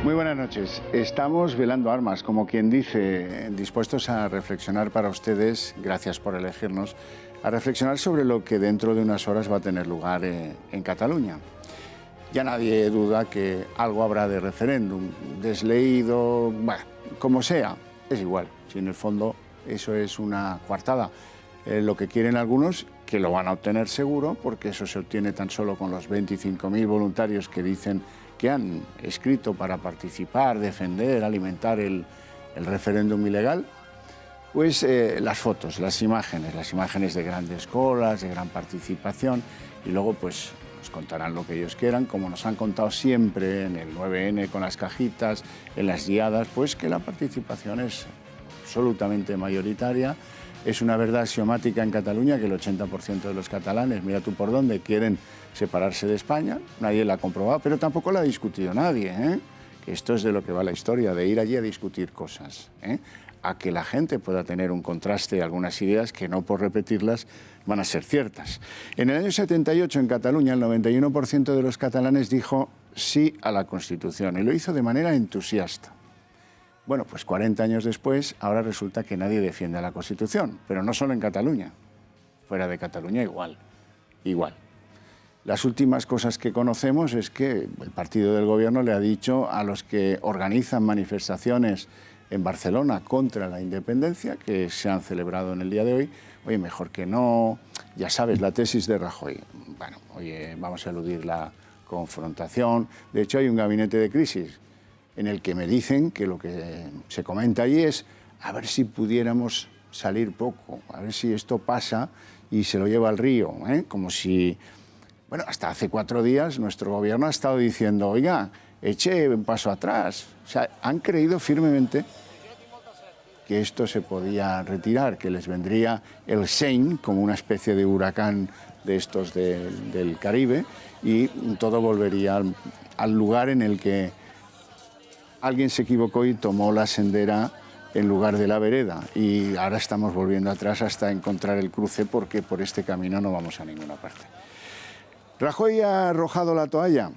Muy buenas noches. Estamos velando armas, como quien dice, dispuestos a reflexionar para ustedes, gracias por elegirnos, a reflexionar sobre lo que dentro de unas horas va a tener lugar en Cataluña. Ya nadie duda que algo habrá de referéndum, desleído, bueno, como sea, es igual. Si en el fondo eso es una coartada. Lo que quieren algunos, que lo van a obtener seguro, porque eso se obtiene tan solo con los 25.000 voluntarios que dicen que han escrito para participar, defender, alimentar el referéndum ilegal, pues las fotos, las imágenes de grandes colas, de gran participación, y luego pues nos contarán lo que ellos quieran, como nos han contado siempre en el 9N con las cajitas, en las guiadas, pues que la participación es absolutamente mayoritaria. Es una verdad axiomática en Cataluña que el 80% de los catalanes, mira tú por dónde, quieren separarse de España. Nadie la ha comprobado, pero tampoco la ha discutido nadie, ¿eh? Que esto es de lo que va la historia, de ir allí a discutir cosas, ¿eh? A que la gente pueda tener un contraste de algunas ideas que no por repetirlas van a ser ciertas. En el año 78 en Cataluña el 91% de los catalanes dijo sí a la Constitución y lo hizo de manera entusiasta. Bueno, pues 40 años después, ahora resulta que nadie defiende a la Constitución, pero no solo en Cataluña, fuera de Cataluña igual. Las últimas cosas que conocemos es que el partido del gobierno le ha dicho a los que organizan manifestaciones en Barcelona contra la independencia, que se han celebrado en el día de hoy, oye, mejor que no, ya sabes, la tesis de Rajoy. Bueno, oye, vamos a eludir la confrontación. De hecho, hay un gabinete de crisis en el que me dicen que lo que se comenta allí es a ver si pudiéramos salir poco, a ver si esto pasa y se lo lleva al río, ¿eh? Como si, bueno, hasta hace 4 días nuestro gobierno ha estado diciendo, oiga, eche un paso atrás. O sea, han creído firmemente que esto se podía retirar, que les vendría el Seine como una especie de huracán de estos del Caribe y todo volvería al lugar en el que alguien se equivocó y tomó la sendera en lugar de la vereda. Y ahora estamos volviendo atrás hasta encontrar el cruce porque por este camino no vamos a ninguna parte. Rajoy ha arrojado la toalla.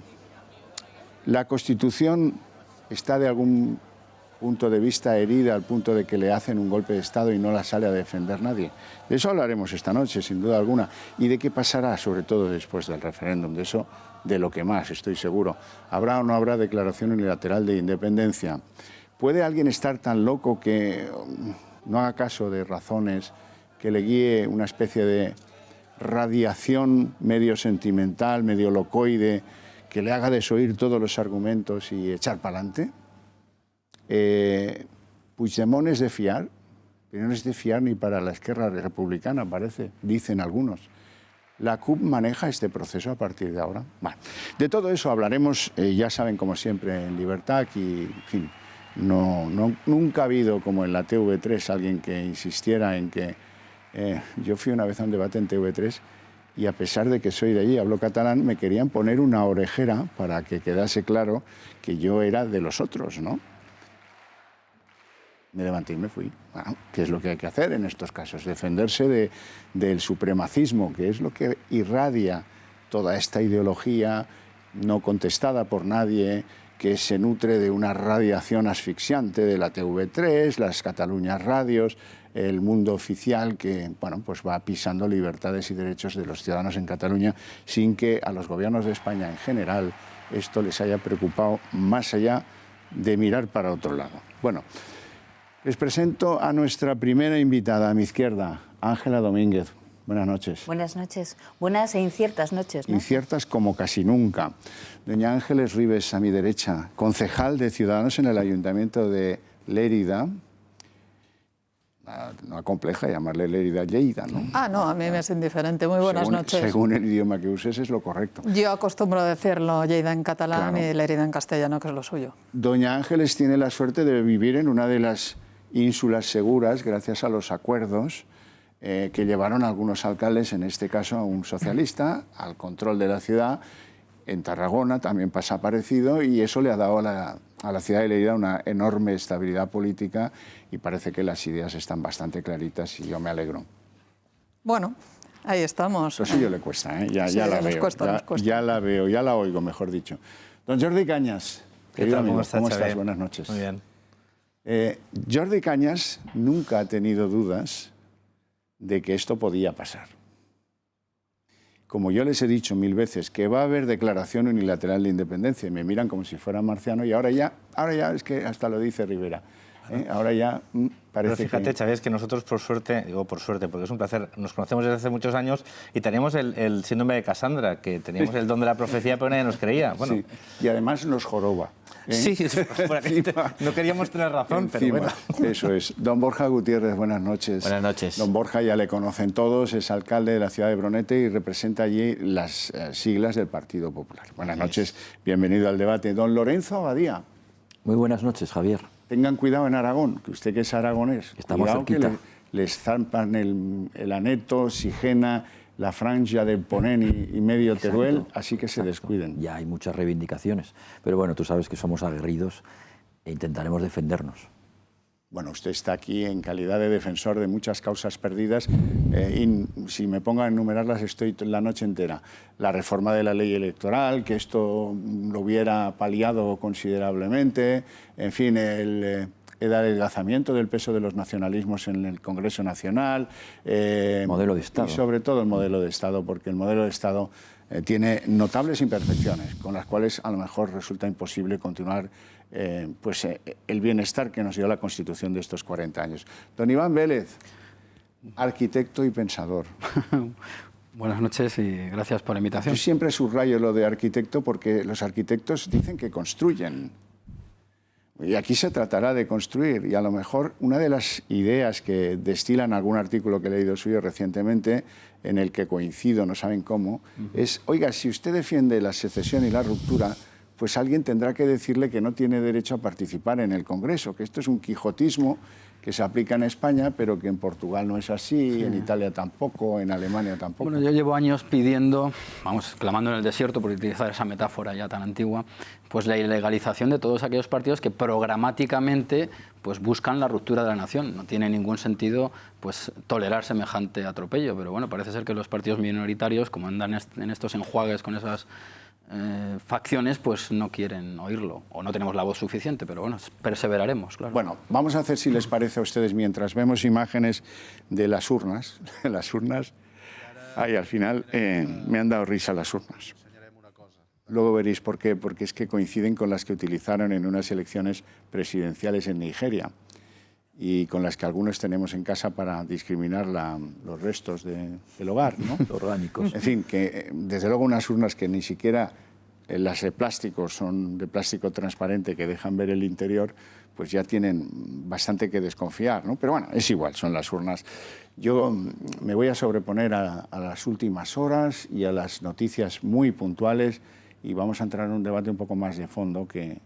La Constitución está de algún punto de vista herida al punto de que le hacen un golpe de Estado y no la sale a defender nadie. De eso hablaremos esta noche, sin duda alguna. Y de qué pasará, sobre todo después del referéndum. De eso, de lo que más, estoy seguro. ¿Habrá o no habrá declaración unilateral de independencia? ¿Puede alguien estar tan loco que no haga caso de razones, que le guíe una especie de radiación medio sentimental, medio locoide, que le haga desoír todos los argumentos y echar para adelante? Puigdemont es de fiar, pero no es de fiar ni para la izquierda republicana, parece, dicen algunos. ¿La CUP maneja este proceso a partir de ahora? Bueno, de todo eso hablaremos, ya saben, como siempre, en Libertad. Aquí, en fin, nunca ha habido, como en la TV3, alguien que insistiera en que... yo fui una vez a un debate en TV3 y a pesar de que soy de allí, hablo catalán, me querían poner una orejera para que quedase claro que yo era de los otros, ¿no? Me levanté y me fui. Bueno, ¿qué es lo que hay que hacer en estos casos? Defenderse del supremacismo, que es lo que irradia toda esta ideología no contestada por nadie, que se nutre de una radiación asfixiante de la TV3, las Cataluñas Radios, el mundo oficial que, bueno, pues va pisando libertades y derechos de los ciudadanos en Cataluña sin que a los gobiernos de España en general esto les haya preocupado más allá de mirar para otro lado. Bueno, les presento a nuestra primera invitada a mi izquierda, Ángela Domínguez. Buenas noches. Buenas noches. Buenas e inciertas noches, ¿no? Inciertas como casi nunca. Doña Ángeles Ribes, a mi derecha, concejal de Ciudadanos en el Ayuntamiento de Lérida. No acompleja llamarle Lérida Lleida, ¿no? Ah, no, a mí me es indiferente. Muy buenas noches. Según el idioma que uses es lo correcto. Yo acostumbro a decirlo Lleida en catalán, claro, y Lérida en castellano, que es lo suyo. Doña Ángeles tiene la suerte de vivir en una de las ínsulas seguras gracias a los acuerdos que llevaron algunos alcaldes, en este caso a un socialista, al control de la ciudad. En Tarragona también pasa parecido y eso le ha dado a la ciudad de Lérida una enorme estabilidad política y parece que las ideas están bastante claritas y yo me alegro. Bueno, ahí estamos. Lo suyo le cuesta, ¿eh? Ya Sí, la nos veo, cuesta. ya la veo, ya la oigo, mejor dicho. Don Jordi Cañas. Querido amigo, ¿Cómo estás? Buenas noches. Muy bien. Jordi Cañas nunca ha tenido dudas de que esto podía pasar. Como yo les he dicho 1000 veces, que va a haber declaración unilateral de independencia, y me miran como si fuera marciano, y ahora ya es que hasta lo dice Rivera. Ahora ya parece. Pero fíjate, que... Xavier, es que nosotros, por suerte, digo por suerte, porque es un placer, nos conocemos desde hace muchos años y teníamos el síndrome de Cassandra, que teníamos el don de la profecía, pero nadie nos creía. Bueno. Sí. Y además nos joroba. Sí, no queríamos tener razón, pero bueno. Eso es. Don Borja Gutiérrez, buenas noches. Buenas noches. Don Borja ya le conocen todos, es alcalde de la ciudad de Brunete y representa allí las siglas del Partido Popular. Buenas noches, bienvenido al debate. Don Lorenzo Abadía. Muy buenas noches, Javier. Tengan cuidado en Aragón, que usted que es aragonés. Estamos cuidado cerquita. Que les zampan el Aneto, Sigena, la Franja del Ponent y medio Teruel, así que se descuiden. Ya hay muchas reivindicaciones, pero bueno, tú sabes que somos aguerridos e intentaremos defendernos. Bueno, usted está aquí en calidad de defensor de muchas causas perdidas y si me pongo a enumerarlas estoy la noche entera. La reforma de la ley electoral, que esto lo hubiera paliado considerablemente, en fin, el adelgazamiento del peso de los nacionalismos en el Congreso Nacional. Modelo de Estado. Y sobre todo el modelo de Estado, porque el modelo de Estado tiene notables imperfecciones con las cuales a lo mejor resulta imposible continuar el bienestar que nos dio la Constitución de estos 40 años. Don Iván Vélez, arquitecto y pensador. Buenas noches y gracias por la invitación. Yo siempre subrayo lo de arquitecto porque los arquitectos dicen que construyen. Y aquí se tratará de construir. Y a lo mejor una de las ideas que destilan algún artículo que he leído suyo recientemente, en el que coincido, no saben cómo, es, oiga, si usted defiende la secesión y la ruptura, pues alguien tendrá que decirle que no tiene derecho a participar en el Congreso, que esto es un quijotismo que se aplica en España, pero que en Portugal no es así, en Italia tampoco, en Alemania tampoco. Bueno, yo llevo años pidiendo, clamando en el desierto, por utilizar esa metáfora ya tan antigua, pues la ilegalización de todos aquellos partidos que programáticamente pues buscan la ruptura de la nación. No tiene ningún sentido pues tolerar semejante atropello, pero bueno, parece ser que los partidos minoritarios, como andan en estos enjuagues con esas facciones, pues no quieren oírlo, o no tenemos la voz suficiente, pero bueno, perseveraremos, claro. Bueno, vamos a hacer, si les parece a ustedes, mientras vemos imágenes de las urnas, ay, al final me han dado risa las urnas. Luego veréis por qué, porque es que coinciden con las que utilizaron en unas elecciones presidenciales en Nigeria y con las que algunos tenemos en casa para discriminar los restos del hogar, ¿no? Orgánicos. En fin, que desde luego unas urnas que ni siquiera las de plástico son de plástico transparente que dejan ver el interior, pues ya tienen bastante que desconfiar, ¿no? Pero bueno, es igual, son las urnas. Yo me voy a sobreponer a las últimas horas y a las noticias muy puntuales y vamos a entrar en un debate un poco más de fondo que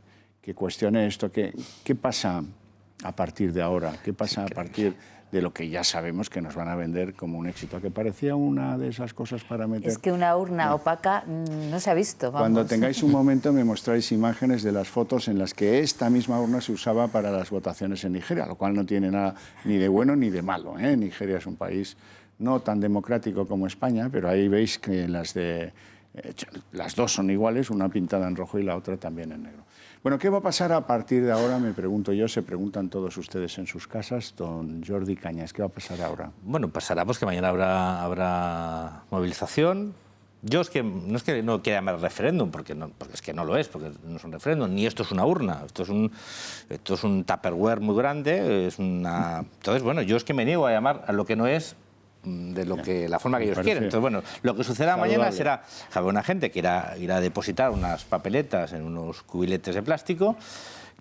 cuestione esto. ¿Qué pasa a partir de ahora? ¿Qué pasa a partir de lo que ya sabemos que nos van a vender como un éxito? Que parecía una de esas cosas para meter... Es que una urna opaca no se ha visto, vamos. Cuando tengáis un momento me mostráis imágenes de las fotos en las que esta misma urna se usaba para las votaciones en Nigeria, lo cual no tiene nada ni de bueno ni de malo, ¿eh? Nigeria es un país no tan democrático como España, pero ahí veis que las dos son iguales, una pintada en rojo y la otra también en negro. Bueno, ¿qué va a pasar a partir de ahora? Me pregunto yo, se preguntan todos ustedes en sus casas. Don Jordi Cañas, ¿qué va a pasar ahora? Bueno, pasará pues que mañana habrá movilización. Yo es que no quiera llamar referéndum, porque es que no lo es, porque no es un referéndum, ni esto es una urna, esto es un Tupperware muy grande, Entonces, bueno, yo es que me niego a llamar a lo que no es de la forma que ellos quieren. Entonces, bueno, lo que sucederá mañana será que habrá una gente que irá a depositar unas papeletas en unos cubiletes de plástico,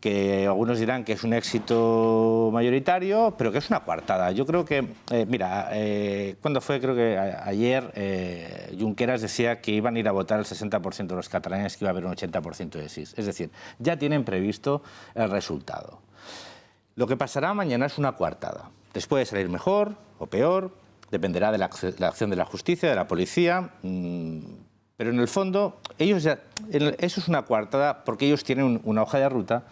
que algunos dirán que es un éxito mayoritario, pero que es una coartada. Yo creo que, ¿cuándo fue? Creo que ayer Junqueras decía que iban a ir a votar el 60% de los catalanes, que iba a haber un 80% de sí. Es decir, ya tienen previsto el resultado. Lo que pasará mañana es una coartada. Les puede salir mejor o peor, dependerá de la acción de la justicia, de la policía, pero en el fondo eso es una coartada porque ellos tienen una hoja de ruta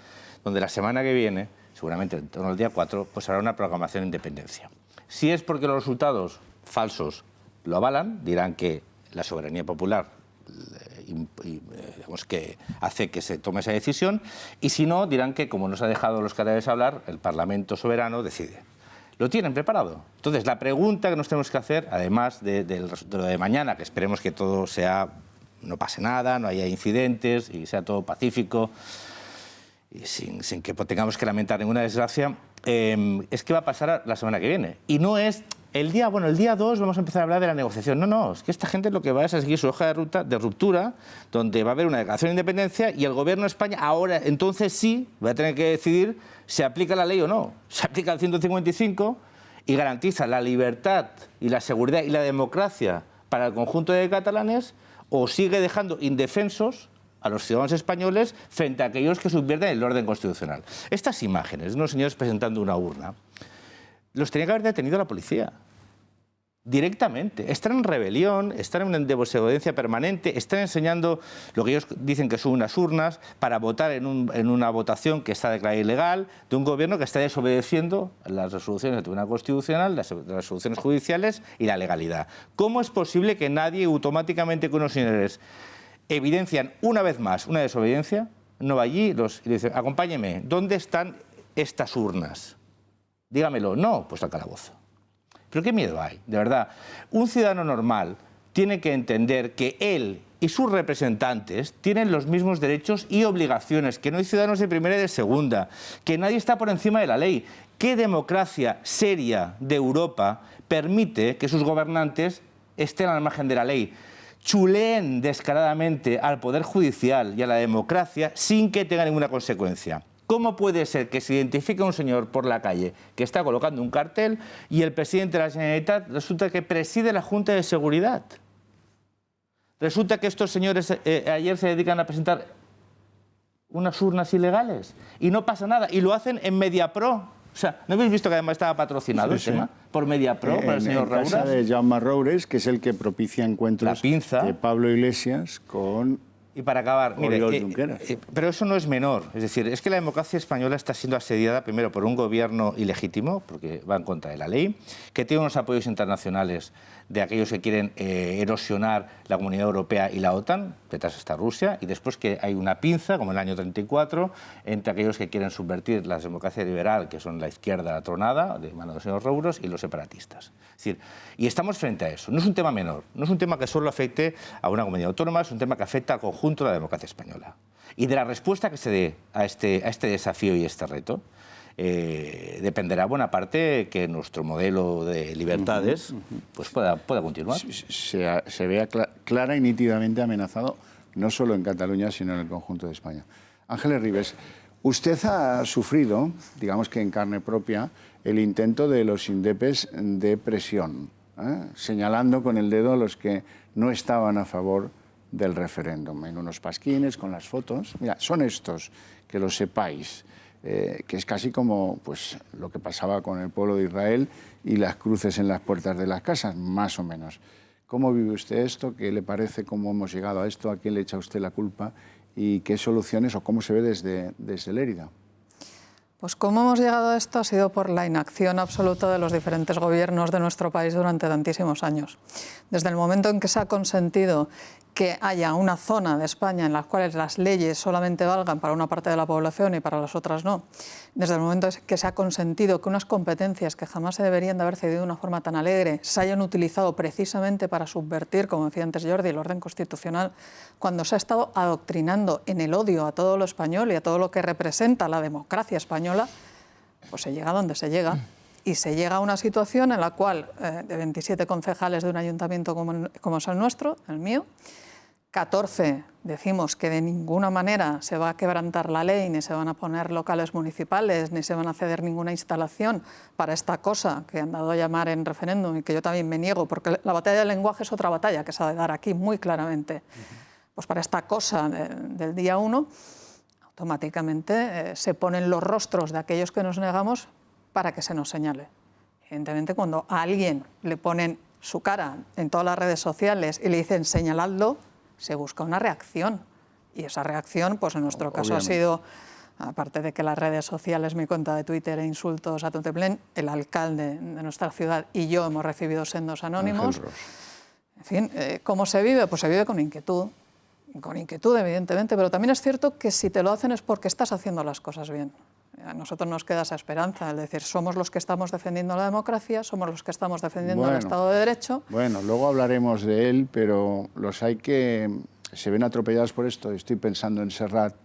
donde la semana que viene, seguramente en torno al día 4, pues habrá una proclamación de independencia. Si es porque los resultados falsos lo avalan, dirán que la soberanía popular digamos, que hace que se tome esa decisión, y si no, dirán que como nos ha dejado los catalanes hablar, el Parlamento soberano decide. Lo tienen preparado. Entonces, la pregunta que nos tenemos que hacer, además de lo de mañana, que esperemos que todo sea, no pase nada, no haya incidentes y sea todo pacífico, y sin que tengamos que lamentar ninguna desgracia, es qué va a pasar la semana que viene. Y no es el día 2 vamos a empezar a hablar de la negociación. No, es que esta gente lo que va es a seguir su hoja de ruptura, donde va a haber una declaración de independencia y el gobierno de España ahora, entonces sí, va a tener que decidir si aplica la ley o no. Se aplica el 155 y garantiza la libertad y la seguridad y la democracia para el conjunto de catalanes, o sigue dejando indefensos a los ciudadanos españoles frente a aquellos que subvierten el orden constitucional. Estas imágenes de unos señores presentando una urna los tenía que haber detenido la policía directamente. Están en rebelión, están en desobediencia permanente, están enseñando lo que ellos dicen que son unas urnas para votar en una votación que está declarada ilegal, de un gobierno que está desobedeciendo las resoluciones del Tribunal Constitucional, las resoluciones judiciales y la legalidad. ¿Cómo es posible que nadie automáticamente con unos señores evidencian una vez más una desobediencia, no va allí y dice, acompáñeme, ¿dónde están estas urnas? Dígamelo. No, pues al calabozo. ¿Pero qué miedo hay? De verdad, un ciudadano normal tiene que entender que él y sus representantes tienen los mismos derechos y obligaciones, que no hay ciudadanos de primera y de segunda, que nadie está por encima de la ley. ¿Qué democracia seria de Europa permite que sus gobernantes estén al margen de la ley? Chuleen descaradamente al Poder Judicial y a la democracia sin que tenga ninguna consecuencia. ¿Cómo puede ser que se identifique a un señor por la calle que está colocando un cartel y el presidente de la Generalitat resulta que preside la Junta de Seguridad? Resulta que estos señores ayer se dedican a presentar unas urnas ilegales y no pasa nada, y lo hacen en Mediapro. O sea, ¿no habéis visto que además estaba patrocinado el tema por Mediapro, para el señor Roures? En casa de Jaume Roures, que es el que propicia encuentros de Pablo Iglesias con... Y para acabar, mire, pero eso no es menor. Es decir, es que la democracia española está siendo asediada primero por un gobierno ilegítimo, porque va en contra de la ley, que tiene unos apoyos internacionales de aquellos que quieren erosionar la Comunidad Europea y la OTAN, detrás está Rusia, y después que hay una pinza, como en el año 34, entre aquellos que quieren subvertir la democracia liberal, que son la izquierda tronada, de mano del señor Roures, y los separatistas. Es decir, y estamos frente a eso. No es un tema menor, no es un tema que solo afecte a una comunidad autónoma, es un tema que afecta al conjunto de la democracia española. Y de la respuesta que se dé a este desafío y este reto, dependerá buena parte que nuestro modelo de libertades pues pueda continuar. Se vea clara y nítidamente amenazado, no solo en Cataluña, sino en el conjunto de España. Ángeles Ribes, usted ha sufrido, digamos que en carne propia, el intento de los indepes de presión, señalando con el dedo a los que no estaban a favor del referéndum, en unos pasquines con las fotos. Mira, son estos, que lo sepáis, que es casi como pues, lo que pasaba con el pueblo de Israel y las cruces en las puertas de las casas, más o menos. ¿Cómo vive usted esto? ¿Qué le parece? ¿Cómo hemos llegado a esto? ¿A quién le echa usted la culpa? ¿Y qué soluciones o cómo se ve desde Lérida? Pues cómo hemos llegado a esto ha sido por la inacción absoluta de los diferentes gobiernos de nuestro país durante tantísimos años. Desde el momento en que se ha consentido que haya una zona de España en la cual las leyes solamente valgan para una parte de la población y para las otras no, desde el momento en que se ha consentido que unas competencias que jamás se deberían de haber cedido de una forma tan alegre se hayan utilizado precisamente para subvertir, como decía antes Jordi, el orden constitucional, cuando se ha estado adoctrinando en el odio a todo lo español y a todo lo que representa la democracia española, pues se llega donde se llega. Y se llega a una situación en la cual, de 27 concejales de un ayuntamiento como es el nuestro, el mío, 14 decimos que de ninguna manera se va a quebrantar la ley, ni se van a poner locales municipales, ni se van a ceder ninguna instalación para esta cosa que han dado a llamar en referéndum y que yo también me niego, porque la batalla del lenguaje es otra batalla que se ha de dar aquí muy claramente. Pues para esta cosa del día 1, automáticamente se ponen los rostros de aquellos que nos negamos para que se nos señale. Evidentemente, cuando a alguien le ponen su cara en todas las redes sociales y le dicen señaladlo, se busca una reacción. Y esa reacción, pues en nuestro caso ha sido, aparte de que las redes sociales, mi cuenta de Twitter e insultos a Toteplén, el alcalde de nuestra ciudad y yo hemos recibido sendos anónimos. En fin, ¿cómo se vive? Pues se vive con inquietud. con inquietud, evidentemente, pero también es cierto que si te lo hacen es porque estás haciendo las cosas bien. A nosotros nos queda esa esperanza, es decir, somos los que estamos defendiendo la democracia, somos los que estamos defendiendo el Estado de Derecho. Bueno, luego hablaremos de él, pero los hay que se ven atropellados por esto. Estoy pensando en Serrat.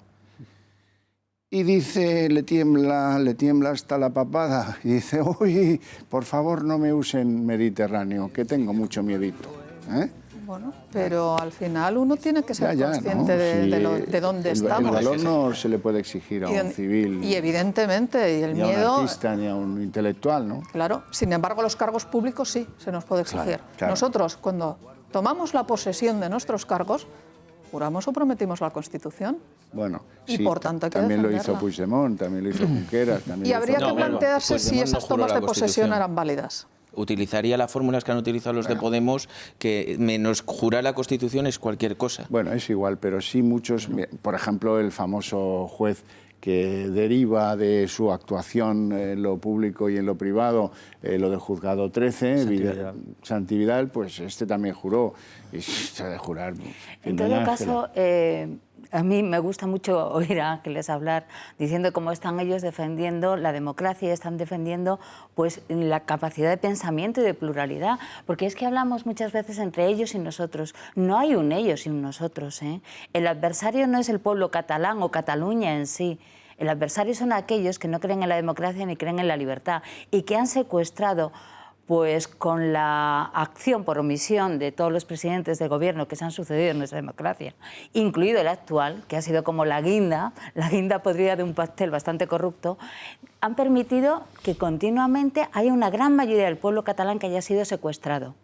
Y dice, le tiembla hasta la papada. Y dice, uy, por favor no me usen Mediterráneo, que tengo mucho miedito. Bueno, pero al final uno tiene que ser consciente ¿no? de dónde estamos. El valor no se le puede exigir a un civil. Y evidentemente, y el miedo... Ni a un artista, ni a un intelectual, ¿no? Claro, sin embargo, los cargos públicos sí se nos puede exigir. Claro. Nosotros, cuando tomamos la posesión de nuestros cargos, juramos o prometimos la Constitución. Bueno, y sí, por tanto hay que también defenderla. lo hizo Puigdemont, también lo hizo Junqueras. Y habría que plantearse si esas tomas de posesión eran válidas. Utilizaría las fórmulas que han utilizado los de Podemos, que menos jurar la Constitución es cualquier cosa. Bueno, es igual, pero sí muchos, por ejemplo, el famoso juez que deriva de su actuación en lo público y en lo privado, lo del juzgado 13, Santi-Vidal, pues este también juró, y se ha de jurar. En todo caso, a mí me gusta mucho oír a Ángeles hablar diciendo cómo están ellos defendiendo la democracia, están defendiendo pues la capacidad de pensamiento y de pluralidad, porque es que hablamos muchas veces entre ellos y nosotros. No hay un ellos y un nosotros, ¿eh? El adversario no es el pueblo catalán o Cataluña en sí. El adversario son aquellos que no creen en la democracia ni creen en la libertad y que han secuestrado, pues con la acción por omisión de todos los presidentes de gobierno que se han sucedido en nuestra democracia, incluido el actual, que ha sido como la guinda podrida de un pastel bastante corrupto, han permitido que continuamente haya una gran mayoría del pueblo catalán que haya sido secuestrado.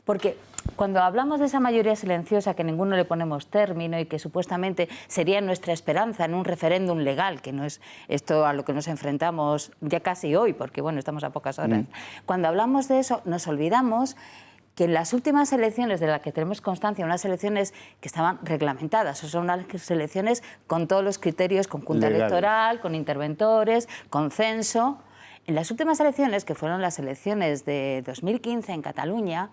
Porque cuando hablamos de esa mayoría silenciosa que ninguno le ponemos término y que supuestamente sería nuestra esperanza en un referéndum legal, que no es esto a lo que nos enfrentamos ya casi hoy, porque bueno, estamos a pocas horas. Cuando hablamos de eso nos olvidamos que en las últimas elecciones de las que tenemos constancia, unas elecciones que estaban reglamentadas, son unas elecciones con todos los criterios, con junta electoral, con interventores, con censo. En las últimas elecciones, que fueron las elecciones de 2015 en Cataluña,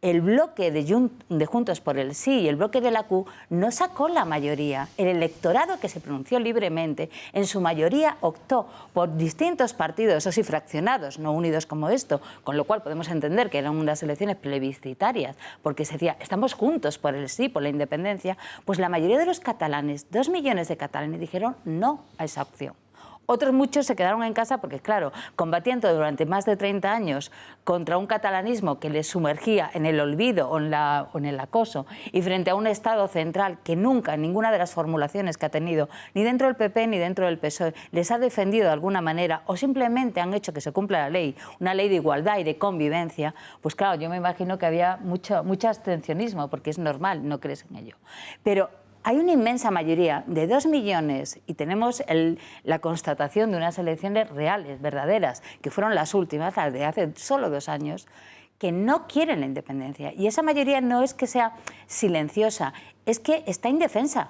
el bloque de Juntos por el Sí y el bloque de la CUP no sacó la mayoría. El electorado que se pronunció libremente, en su mayoría optó por distintos partidos, eso sí, fraccionados, no unidos como esto, con lo cual podemos entender que eran unas elecciones plebiscitarias, porque se decía, estamos juntos por el sí, por la independencia, pues la mayoría de los catalanes, 2 millones de catalanes, dijeron no a esa opción. Otros muchos se quedaron en casa porque, claro, combatiendo durante más de 30 años contra un catalanismo que les sumergía en el olvido o en el acoso y frente a un Estado central que nunca, en ninguna de las formulaciones que ha tenido, ni dentro del PP ni dentro del PSOE, les ha defendido de alguna manera o simplemente han hecho que se cumpla la ley, una ley de igualdad y de convivencia, pues claro, yo me imagino que había mucho abstencionismo porque es normal, no crees en ello. Pero hay una inmensa mayoría de 2 millones y tenemos la constatación de unas elecciones reales, verdaderas, que fueron las últimas, las de hace solo 2 años, que no quieren la independencia. Y esa mayoría no es que sea silenciosa, es que está indefensa.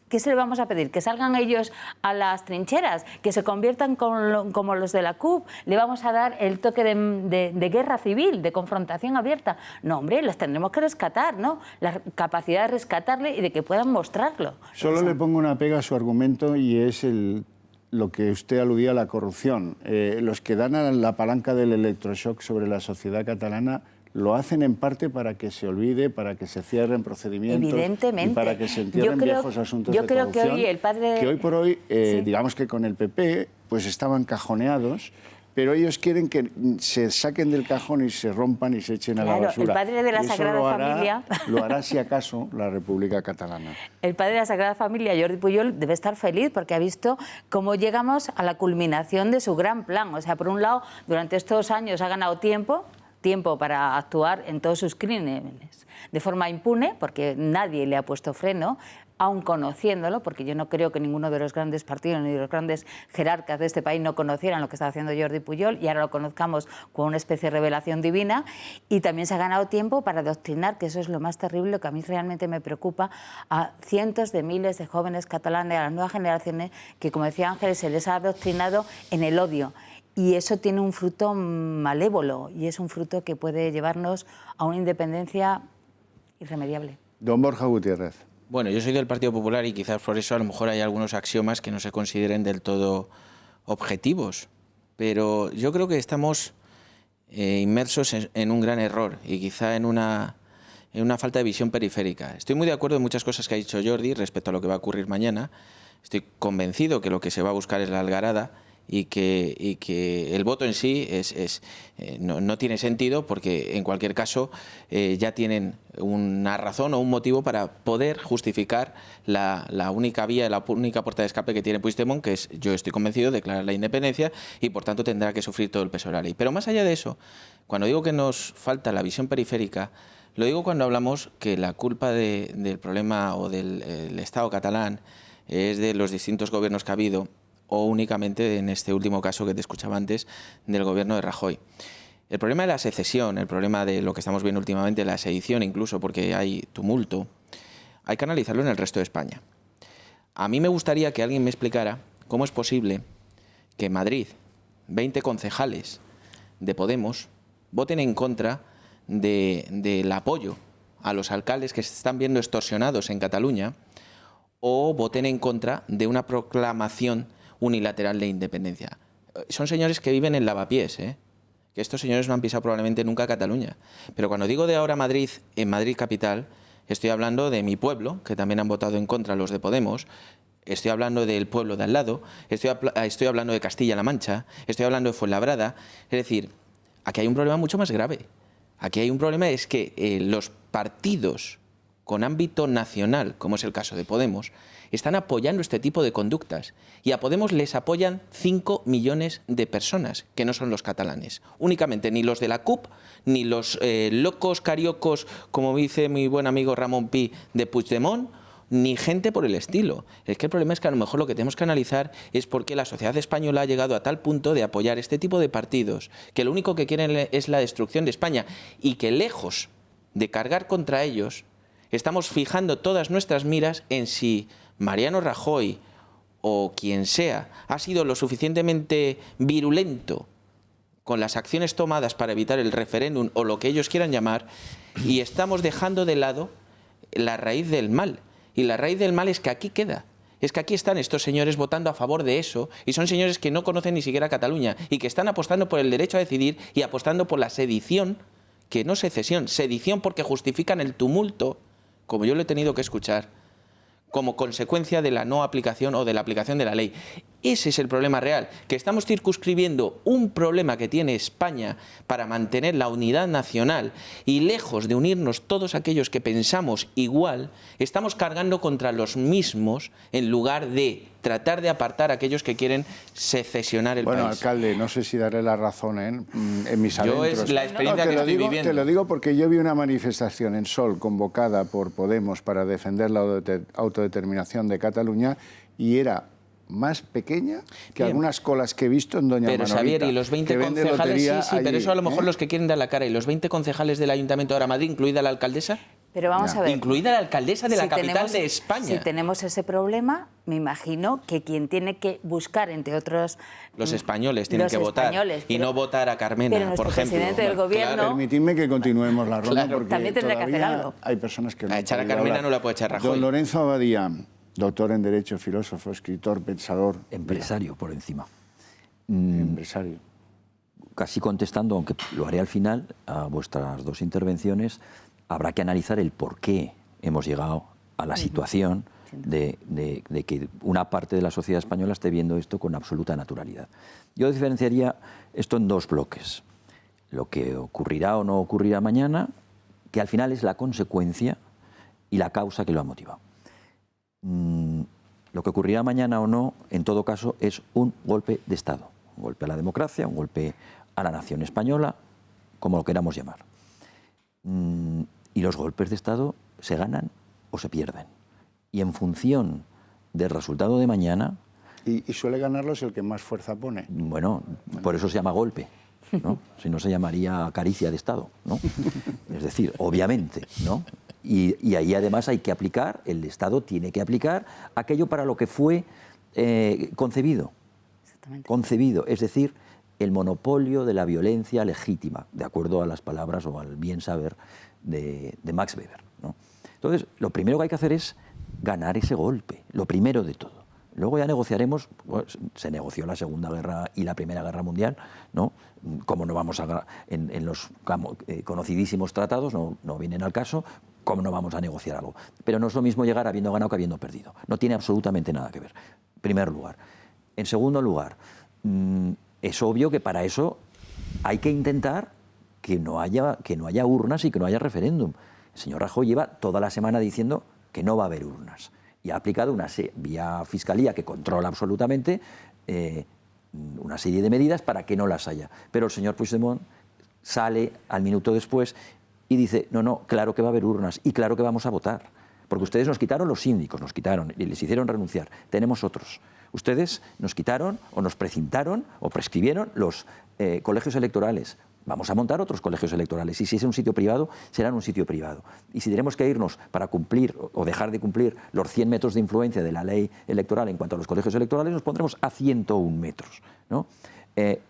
¿Qué se le vamos a pedir? ¿Que salgan ellos a las trincheras? ¿Que se conviertan como los de la CUP? ¿Le vamos a dar el toque de guerra civil, de confrontación abierta? No, hombre, les tendremos que rescatar, ¿no? La capacidad de rescatarle y de que puedan mostrarlo. Solo le pongo una pega a su argumento y es lo que usted aludía a la corrupción. Los que dan a la palanca del electroshock sobre la sociedad catalana lo hacen en parte para que se olvide, para que se cierren procedimientos. Evidentemente. Y para que se entierren viejos asuntos de corrupción. Yo creo que hoy el padre... Que hoy por hoy, sí, digamos que con el PP, pues estaban cajoneados, pero ellos quieren que se saquen del cajón y se rompan y se echen a la basura. El padre de la Sagrada Familia... Lo hará, si acaso, la República Catalana. El padre de la Sagrada Familia, Jordi Pujol, debe estar feliz porque ha visto cómo llegamos a la culminación de su gran plan. O sea, por un lado, durante estos años ha ganado tiempo para actuar en todos sus crímenes de forma impune, porque nadie le ha puesto freno, aun conociéndolo, porque yo no creo que ninguno de los grandes partidos ni de los grandes jerarcas de este país no conocieran lo que estaba haciendo Jordi Pujol y ahora lo conozcamos con una especie de revelación divina. Y también se ha ganado tiempo para adoctrinar, que eso es lo más terrible, lo que a mí realmente me preocupa, a cientos de miles de jóvenes catalanes, a las nuevas generaciones, que, como decía Ángeles, se les ha adoctrinado en el odio. Y eso tiene un fruto malévolo y es un fruto que puede llevarnos a una independencia irremediable. Don Borja Gutiérrez. Bueno, yo soy del Partido Popular y quizás por eso a lo mejor hay algunos axiomas que no se consideren del todo objetivos, pero yo creo que estamos inmersos en un gran error y quizá en una falta de visión periférica. Estoy muy de acuerdo en muchas cosas que ha dicho Jordi respecto a lo que va a ocurrir mañana. Estoy convencido que lo que se va a buscar es la algarada y que el voto en sí no tiene sentido, porque en cualquier caso ya tienen una razón o un motivo para poder justificar la única vía, la única puerta de escape que tiene Puigdemont, que es, yo estoy convencido, declarar la independencia, y por tanto tendrá que sufrir todo el peso de la ley. Pero más allá de eso, cuando digo que nos falta la visión periférica, lo digo cuando hablamos que la culpa del problema o del Estado catalán es de los distintos gobiernos que ha habido, o únicamente en este último caso que te escuchaba antes, del gobierno de Rajoy. El problema de la secesión, el problema de lo que estamos viendo últimamente, la sedición incluso, porque hay tumulto, hay que analizarlo en el resto de España. A mí me gustaría que alguien me explicara cómo es posible que en Madrid 20 concejales de Podemos voten en contra del apoyo a los alcaldes que se están viendo extorsionados en Cataluña, o voten en contra de una proclamación unilateral de independencia. Son señores que viven en Lavapiés, que estos señores no han pisado probablemente nunca Cataluña. Pero cuando digo de ahora Madrid, en Madrid capital, estoy hablando de mi pueblo, que también han votado en contra los de Podemos, estoy hablando del pueblo de al lado, estoy hablando de Castilla-La Mancha, estoy hablando de Fuenlabrada. Es decir, aquí hay un problema mucho más grave. Aquí hay un problema, es que los partidos con ámbito nacional, como es el caso de Podemos, están apoyando este tipo de conductas. Y a Podemos les apoyan 5 millones de personas, que no son los catalanes. Únicamente, ni los de la CUP, ni los locos cariocos, como dice mi buen amigo Ramón Pi, de Puigdemont, ni gente por el estilo. Es que el problema es que a lo mejor lo que tenemos que analizar es por qué la sociedad española ha llegado a tal punto de apoyar este tipo de partidos, que lo único que quieren es la destrucción de España, y que lejos de cargar contra ellos, estamos fijando todas nuestras miras en si Mariano Rajoy o quien sea ha sido lo suficientemente virulento con las acciones tomadas para evitar el referéndum o lo que ellos quieran llamar, y estamos dejando de lado la raíz del mal. Y la raíz del mal es que aquí queda. Es que aquí están estos señores votando a favor de eso, y son señores que no conocen ni siquiera Cataluña y que están apostando por el derecho a decidir y apostando por la sedición, que no secesión, sedición, porque justifican el tumulto, como yo lo he tenido que escuchar, como consecuencia de la no aplicación o de la aplicación de la ley. Ese es el problema real, que estamos circunscribiendo un problema que tiene España para mantener la unidad nacional, y lejos de unirnos todos aquellos que pensamos igual, estamos cargando contra los mismos en lugar de tratar de apartar a aquellos que quieren secesionar el país. Bueno, alcalde, no sé si daré la razón en mis adentros. Es la experiencia que estoy viviendo. Te lo digo porque yo vi una manifestación en Sol convocada por Podemos para defender la autodeterminación de Cataluña, y era más pequeña que algunas colas que he visto en Doña Manolita. Pero Xavier, y los 20 concejales, sí, pero eso a lo mejor los que quieren dar la cara, y los 20 concejales del Ayuntamiento de ahora Madrid, incluida la alcaldesa, pero vamos a ver. Incluida la alcaldesa de la capital de España. Si tenemos ese problema, me imagino que quien tiene que buscar, entre otros... Los españoles tienen que votar, y no votar a Carmena, por ejemplo. Presidente del gobierno... Claro. Permitidme que continuemos la ronda, porque también tendrá que hacer algo. Hay personas que no... A echar a Carmena no la puede echar Rajoy. Don Lorenzo Abadía, doctor en Derecho, filósofo, escritor, pensador... Empresario por encima. Empresario. Casi contestando, aunque lo haré al final, a vuestras dos intervenciones, habrá que analizar el por qué hemos llegado a la situación de que una parte de la sociedad española esté viendo esto con absoluta naturalidad. Yo diferenciaría esto en dos bloques. Lo que ocurrirá o no ocurrirá mañana, que al final es la consecuencia y la causa que lo ha motivado. Lo que ocurrirá mañana o no, en todo caso, es un golpe de Estado. Un golpe a la democracia, un golpe a la nación española, como lo queramos llamar. Y los golpes de Estado se ganan o se pierden. Y en función del resultado de mañana... Y suele ganarlos el que más fuerza pone. Bueno, por eso se llama golpe, ¿no? Si no se llamaría caricia de Estado, ¿no? Es decir, obviamente, ¿no? Y ahí además hay que aplicar, el Estado tiene que aplicar aquello para lo que fue concebido. Exactamente. Concebido, es decir, el monopolio de la violencia legítima, de acuerdo a las palabras o al bien saber de Max Weber, ¿no? Entonces, lo primero que hay que hacer es ganar ese golpe, lo primero de todo. Luego ya negociaremos, pues, se negoció la Segunda Guerra y la Primera Guerra Mundial, ¿no? Como no vamos a, en los conocidísimos tratados, no vienen al caso, ¿cómo no vamos a negociar algo? Pero no es lo mismo llegar habiendo ganado que habiendo perdido. No tiene absolutamente nada que ver, en primer lugar. En segundo lugar, es obvio que para eso hay que intentar que no haya urnas y que no haya referéndum. El señor Rajoy lleva toda la semana diciendo que no va a haber urnas. Y ha aplicado vía Fiscalía, que controla absolutamente, una serie de medidas para que no las haya. Pero el señor Puigdemont sale al minuto después y dice, no, claro que va a haber urnas y claro que vamos a votar. Porque ustedes nos quitaron los síndicos, nos quitaron y les hicieron renunciar. Tenemos otros. Ustedes nos quitaron o nos precintaron o prescribieron los colegios electorales. Vamos a montar otros colegios electorales y si es un sitio privado, será en un sitio privado. Y si tenemos que irnos para cumplir o dejar de cumplir los 100 metros de influencia de la ley electoral en cuanto a los colegios electorales, nos pondremos a 101 metros, ¿no?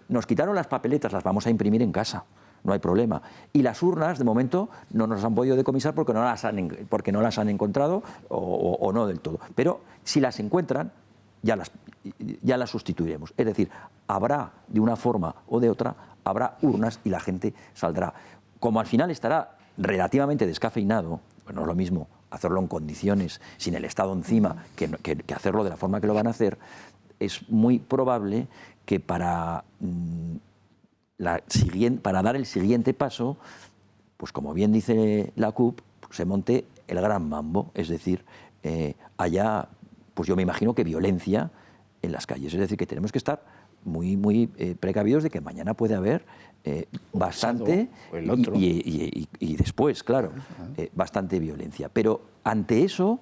Nos quitaron las papeletas, las vamos a imprimir en casa, no hay problema. Y las urnas, de momento, no nos han podido decomisar porque no las han encontrado o no del todo. Pero si las encuentran, ya las sustituiremos. Es decir, habrá de una forma o de otra, habrá urnas y la gente saldrá. Como al final estará relativamente descafeinado, pues no es lo mismo hacerlo en condiciones, sin el Estado encima, que hacerlo de la forma que lo van a hacer, es muy probable que para dar el siguiente paso, pues como bien dice la CUP, se monte el gran mambo, es decir, haya, pues yo me imagino que violencia en las calles, es decir, que tenemos que estar muy precavidos de que mañana puede haber bastante y después, claro, bastante violencia. Pero ante eso,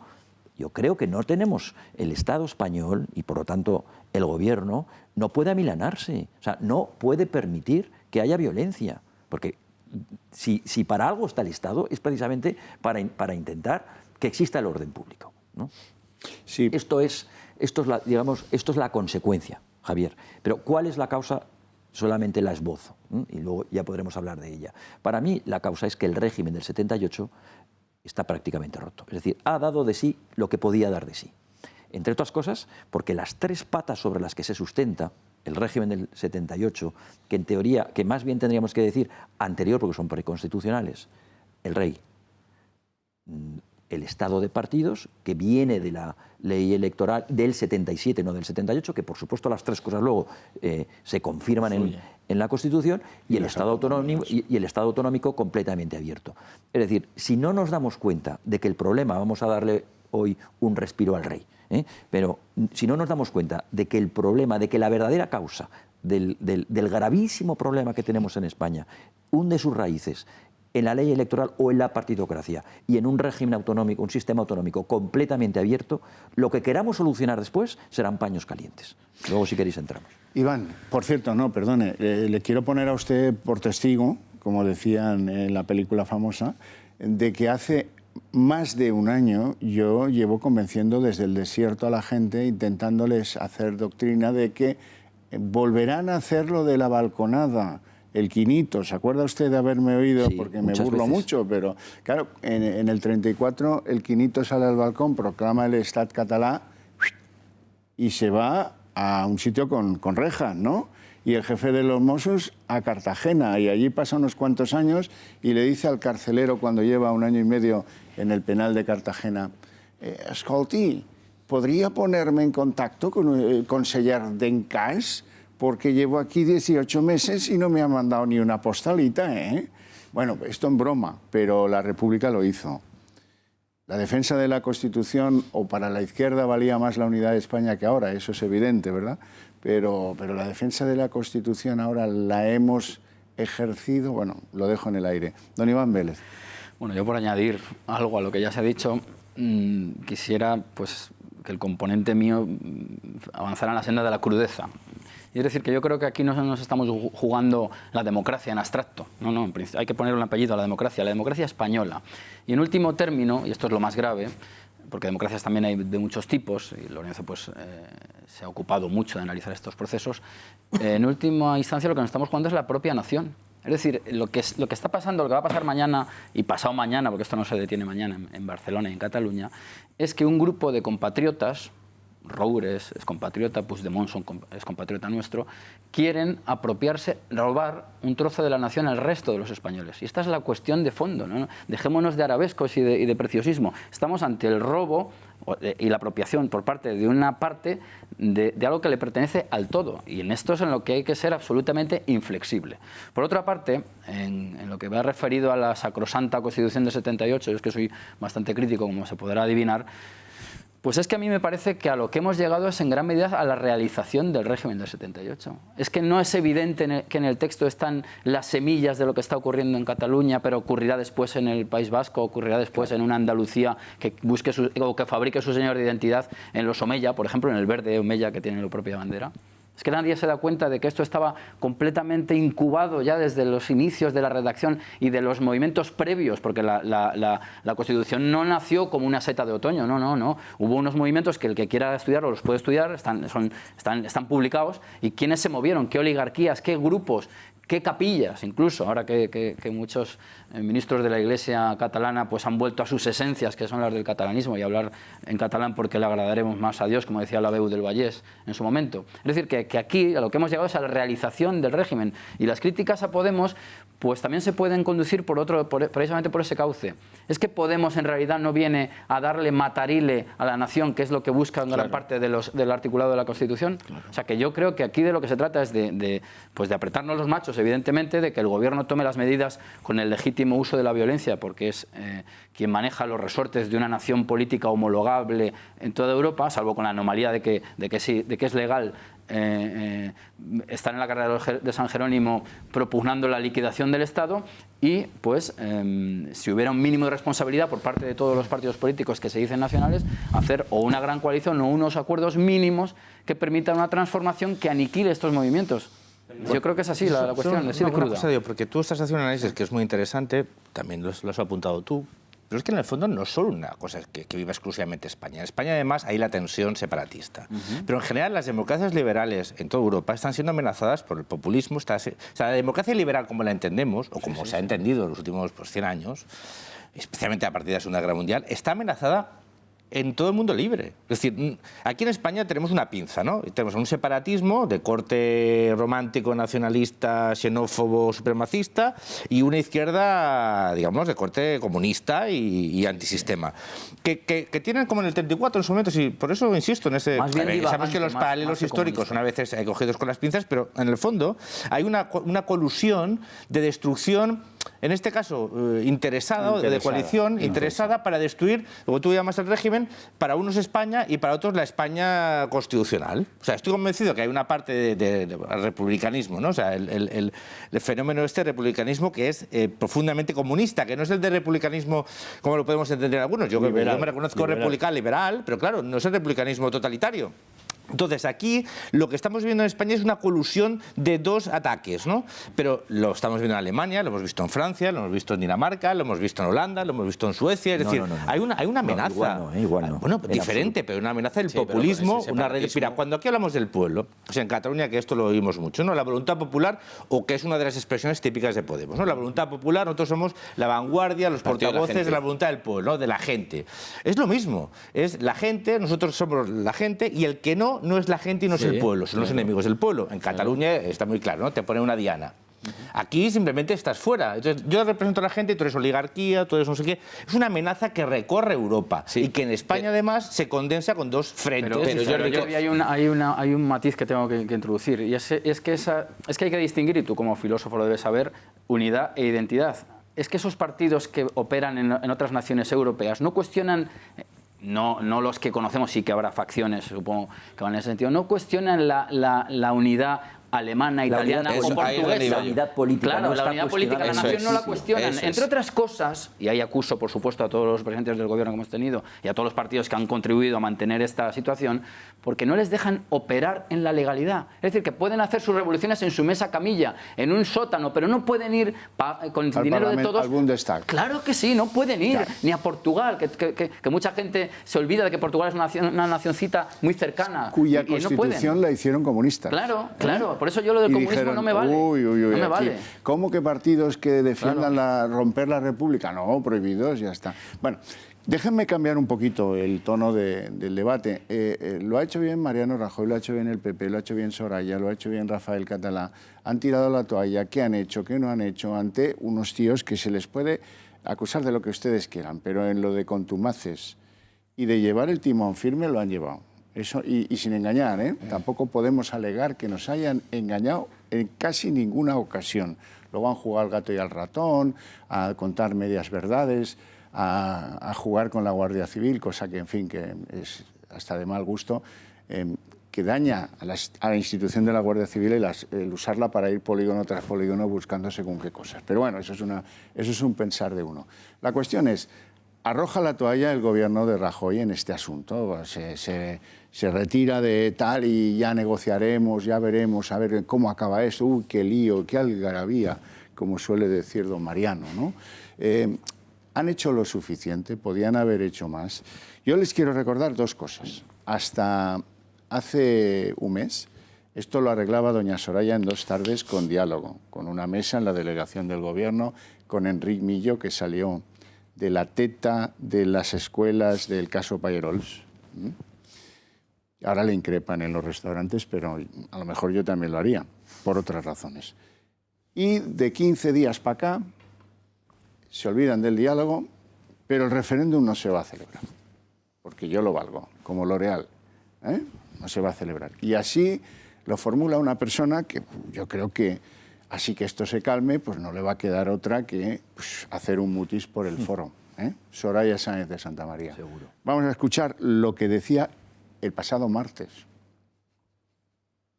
yo creo que no tenemos el Estado español y por lo tanto el gobierno no puede amilanarse, o sea, no puede permitir que haya violencia, porque si para algo está el Estado es precisamente para intentar que exista el orden público, ¿no? Sí. Esto es la consecuencia, Javier. Pero ¿cuál es la causa? Solamente la esbozo, ¿eh? Y luego ya podremos hablar de ella. Para mí la causa es que el régimen del 78 está prácticamente roto. Es decir, ha dado de sí lo que podía dar de sí. Entre otras cosas, porque las tres patas sobre las que se sustenta el régimen del 78, que en teoría, que más bien tendríamos que decir anterior porque son preconstitucionales, el rey, el estado de partidos, que viene de la ley electoral del 77, no del 78, que por supuesto las tres cosas luego se confirman en la Constitución, y el Estado autonómico completamente abierto. Es decir, si no nos damos cuenta de que el problema, vamos a darle hoy un respiro al rey, pero si no nos damos cuenta de que el problema, de que la verdadera causa del gravísimo problema que tenemos en España hunde sus raíces en la ley electoral o en la partidocracia y en un régimen autonómico, un sistema autonómico completamente abierto, lo que queramos solucionar después serán paños calientes. Luego, si queréis, entramos. Iván, por cierto, no, perdone, le quiero poner a usted por testigo, como decían en la película famosa, de que hace más de un año yo llevo convenciendo desde el desierto a la gente, intentándoles hacer doctrina de que volverán a hacer lo de la balconada, el quinito. ¿Se acuerda usted de haberme oído? Sí, porque me burlo mucho, pero claro, en el 34 el quinito sale al balcón, proclama el Estat català y se va a un sitio con rejas, ¿no? Y el jefe de los Mossos a Cartagena, y allí pasa unos cuantos años y le dice al carcelero cuando lleva 1 año y medio en el penal de Cartagena, escolti, ¿podría ponerme en contacto con el conseller d'Encas? Porque llevo aquí 18 meses y no me han mandado ni una postalita, ¿eh? Bueno, esto en broma, pero la República lo hizo. La defensa de la Constitución, o para la izquierda valía más la unidad de España que ahora, eso es evidente, ¿verdad? Pero la defensa de la Constitución ahora la hemos ejercido, bueno, lo dejo en el aire. Don Iván Vélez. Bueno, yo por añadir algo a lo que ya se ha dicho, quisiera pues, que el componente mío avanzara en la senda de la crudeza. Y es decir, que yo creo que aquí no nos estamos jugando la democracia en abstracto. No, hay que poner un apellido a la democracia española. Y en último término, y esto es lo más grave, porque democracias también hay de muchos tipos, y Lorenzo pues, se ha ocupado mucho de analizar estos procesos, en última instancia lo que nos estamos jugando es la propia nación. Es Es decir, lo que está pasando, lo que va a pasar mañana y pasado mañana, porque esto no se detiene mañana en Barcelona y en Cataluña, es que un grupo de compatriotas, Roure es compatriota, Puigdemont es compatriota nuestro, quieren apropiarse, robar un trozo de la nación al resto de los españoles. Y esta es la cuestión de fondo, ¿no? Dejémonos de arabescos y de preciosismo. Estamos ante el robo y la apropiación por parte de una parte de algo que le pertenece al todo. Y en esto es en lo que hay que ser absolutamente inflexible. Por otra parte, en lo que me ha referido a la sacrosanta Constitución de 78, yo es que soy bastante crítico, como se podrá adivinar, pues es que a mí me parece que a lo que hemos llegado es en gran medida a la realización del régimen del 78. Es que no es evidente que en el texto están las semillas de lo que está ocurriendo en Cataluña, pero ocurrirá después en el País Vasco, ocurrirá después en una Andalucía que busque o que fabrique su señor de identidad en los Omeya, por ejemplo, en el verde Omeya que tiene la propia bandera. Es que nadie se da cuenta de que esto estaba completamente incubado ya desde los inicios de la redacción y de los movimientos previos, porque la Constitución no nació como una seta de otoño, no. Hubo unos movimientos que el que quiera estudiarlos los puede estudiar, están publicados, y quiénes se movieron, qué oligarquías, qué grupos, qué capillas, incluso, ahora que muchos ministros de la Iglesia catalana pues han vuelto a sus esencias, que son las del catalanismo, y hablar en catalán porque le agradaremos más a Dios, como decía la Veu del Vallès en su momento. Es decir, que aquí a lo que hemos llegado es a la realización del régimen, y las críticas a Podemos pues también se pueden conducir precisamente por ese cauce. Es que Podemos en realidad no viene a darle matarile a la nación, que es lo que busca en gran parte del articulado de la Constitución. O sea, que yo creo que aquí de lo que se trata es de apretarnos los machos, evidentemente, de que el gobierno tome las medidas con el legítimo uso de la violencia, porque es quien maneja los resortes de una nación política homologable en toda Europa, salvo con la anomalía de que es legal estar en la carrera de San Jerónimo propugnando la liquidación del Estado, y pues si hubiera un mínimo de responsabilidad por parte de todos los partidos políticos que se dicen nacionales, hacer o una gran coalición o unos acuerdos mínimos que permitan una transformación que aniquile estos movimientos. Yo creo que es así la cuestión, así de cruda. Porque tú estás haciendo un análisis que es muy interesante, también lo has apuntado tú, pero es que en el fondo no es solo una cosa que viva exclusivamente España. En España, además, hay la tensión separatista. Pero en general, las democracias liberales en toda Europa están siendo amenazadas por el populismo. O sea, la democracia liberal, como la entendemos, o como se ha entendido en los últimos 100 años, especialmente a partir de la Segunda Guerra Mundial, está amenazada en todo el mundo libre. Es decir, aquí en España tenemos una pinza, ¿no? Tenemos un separatismo de corte romántico, nacionalista, xenófobo, supremacista, y una izquierda, digamos, de corte comunista y antisistema. Que tienen como en el 34 en su momento, y por eso insisto en ese... Sabemos que los paralelos históricos son a veces cogidos con las pinzas, pero en el fondo hay una colusión de destrucción, en este caso interesada, de coalición, interesada para destruir, lo que tú llamas el régimen, para unos España y para otros la España constitucional. O sea, estoy convencido que hay una parte de republicanismo, ¿no? O sea, el fenómeno este republicanismo que es profundamente comunista, que no es el de republicanismo como lo podemos entender algunos. Yo me reconozco republicano liberal, pero claro, no es el republicanismo totalitario. Entonces, aquí lo que estamos viendo en España es una colusión de dos ataques, ¿no? Pero lo estamos viendo en Alemania, lo hemos visto en Francia, lo hemos visto en Dinamarca, lo hemos visto en Holanda, lo hemos visto en Suecia. Es decir, hay una amenaza. Igual no. Bueno, diferente, pero una amenaza del populismo, una red. Mira, cuando aquí hablamos del pueblo, o sea, en Cataluña, que esto lo oímos mucho, ¿no? La voluntad popular, o que es una de las expresiones típicas de Podemos, ¿no? La voluntad popular, nosotros somos la vanguardia, los portavoces de la voluntad del pueblo, ¿no? De la gente. Es lo mismo, es la gente, nosotros somos la gente, y el que no es la gente y no es el pueblo, son los enemigos del pueblo. En Cataluña está muy claro, ¿no? Te ponen una diana. Aquí simplemente estás fuera. Entonces, yo represento a la gente, tú eres oligarquía, tú eres no sé qué. Es una amenaza que recorre Europa y que en España además se condensa con dos frentes. Hay un matiz que tengo que introducir, y es que hay que distinguir, y tú como filósofo lo debes saber, unidad e identidad. Es que esos partidos que operan en otras naciones europeas no cuestionan... No los que conocemos, sí que habrá facciones, supongo que van en ese sentido, no cuestionan la unidad alemana, italiana o portuguesa. La unidad política. Claro, la unidad política de la nación no la cuestionan. Entre otras cosas, y ahí acuso, por supuesto, a todos los presidentes del gobierno que hemos tenido y a todos los partidos que han contribuido a mantener esta situación, porque no les dejan operar en la legalidad. Es decir, que pueden hacer sus revoluciones en su mesa camilla, en un sótano, pero no pueden ir con el dinero de todos. Al Bundestag. Claro que sí, no pueden ir, ni a Portugal, que mucha gente se olvida de que Portugal es una nacioncita muy cercana. Cuya constitución la hicieron comunista. Claro. Claro, por eso yo lo del comunismo dijeron, no me vale. Uy, no me aquí, vale. ¿cómo que partidos que defiendan romper la República? No, prohibidos, ya está. Bueno, déjenme cambiar un poquito el tono del debate. Lo ha hecho bien Mariano Rajoy, lo ha hecho bien el PP, lo ha hecho bien Soraya, lo ha hecho bien Rafael Catalá. Han tirado la toalla. ¿Qué han hecho? ¿Qué no han hecho? Ante unos tíos que se les puede acusar de lo que ustedes quieran, pero en lo de contumaces y de llevar el timón firme lo han llevado. Eso, y sin engañar, ¿eh? Tampoco podemos alegar que nos hayan engañado en casi ninguna ocasión. Luego han jugado al gato y al ratón, a contar medias verdades, a jugar con la Guardia Civil, cosa que, en fin, que es hasta de mal gusto, que daña a la institución de la Guardia Civil el usarla para ir polígono tras polígono buscando según qué cosas. Pero bueno, eso es un pensar de uno. La cuestión es, arroja la toalla el gobierno de Rajoy en este asunto, se retira de tal y ya negociaremos, ya veremos, a ver cómo acaba esto, uy, qué lío, qué algarabía, como suele decir don Mariano, ¿no? Han hecho lo suficiente, podían haber hecho más. Yo les quiero recordar dos cosas. Hasta hace un mes, esto lo arreglaba doña Soraya en 2 tardes con diálogo, con una mesa en la delegación del gobierno, con Enric Millo, que salió de la teta de las escuelas del caso Payerols. Ahora le increpan en los restaurantes, pero a lo mejor yo también lo haría, por otras razones. Y de 15 días para acá, se olvidan del diálogo, pero el referéndum no se va a celebrar, porque yo lo valgo, como L'Oréal, ¿eh? No se va a celebrar. Y así lo formula una persona que yo creo que, así que esto se calme, pues no le va a quedar otra que hacer un mutis por el foro, ¿eh? Soraya Sáenz de Santamaría. Seguro. Vamos a escuchar lo que decía el pasado martes.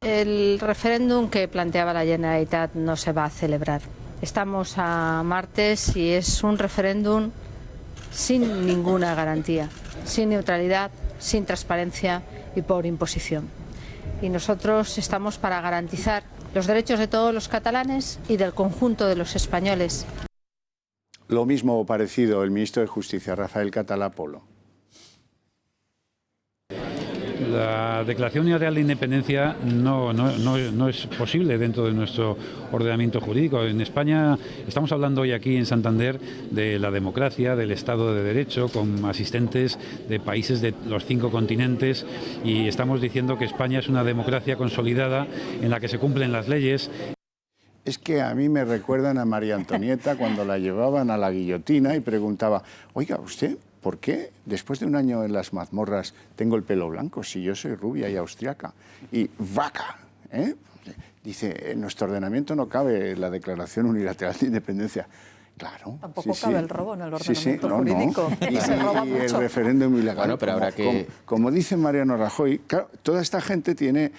El referéndum que planteaba la Generalitat no se va a celebrar. Estamos a martes y es un referéndum sin ninguna garantía, sin neutralidad, sin transparencia y por imposición. Y nosotros estamos para garantizar los derechos de todos los catalanes y del conjunto de los españoles. Lo mismo o parecido el ministro de Justicia, Rafael Catalá Polo. La declaración unilateral de independencia no es posible dentro de nuestro ordenamiento jurídico. En España estamos hablando hoy aquí en Santander de la democracia, del Estado de Derecho, con asistentes de países de los 5 continentes, y estamos diciendo que España es una democracia consolidada en la que se cumplen las leyes. Es que a mí me recuerdan a María Antonieta cuando la llevaban a la guillotina y preguntaba, oiga, ¿usted por qué después de un año en las mazmorras tengo el pelo blanco si yo soy rubia y austriaca? Y vaca, ¿eh? Dice, en nuestro ordenamiento no cabe la declaración unilateral de independencia. Claro. Tampoco cabe el robo en el ordenamiento no, jurídico. No. Y se roba y mucho. el referéndum ilegal. Bueno, pero habrá que... como dice Mariano Rajoy, claro, toda esta gente tiene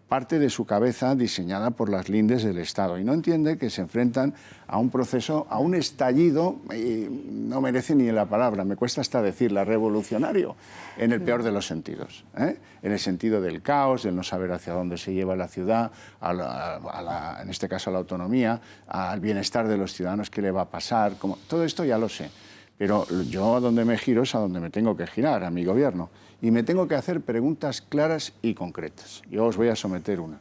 parte de su cabeza diseñada por las lindes del Estado y no entiende que se enfrentan a un proceso, a un estallido, no merece ni la palabra, me cuesta hasta decirla, revolucionario, en el peor de los sentidos, ¿eh? En el sentido del caos, del no saber hacia dónde se lleva la ciudad, en este caso a la autonomía, al bienestar de los ciudadanos, qué le va a pasar, todo esto ya lo sé. Pero yo a donde me giro es a donde me tengo que girar, a mi gobierno. Y me tengo que hacer preguntas claras y concretas. Yo os voy a someter una.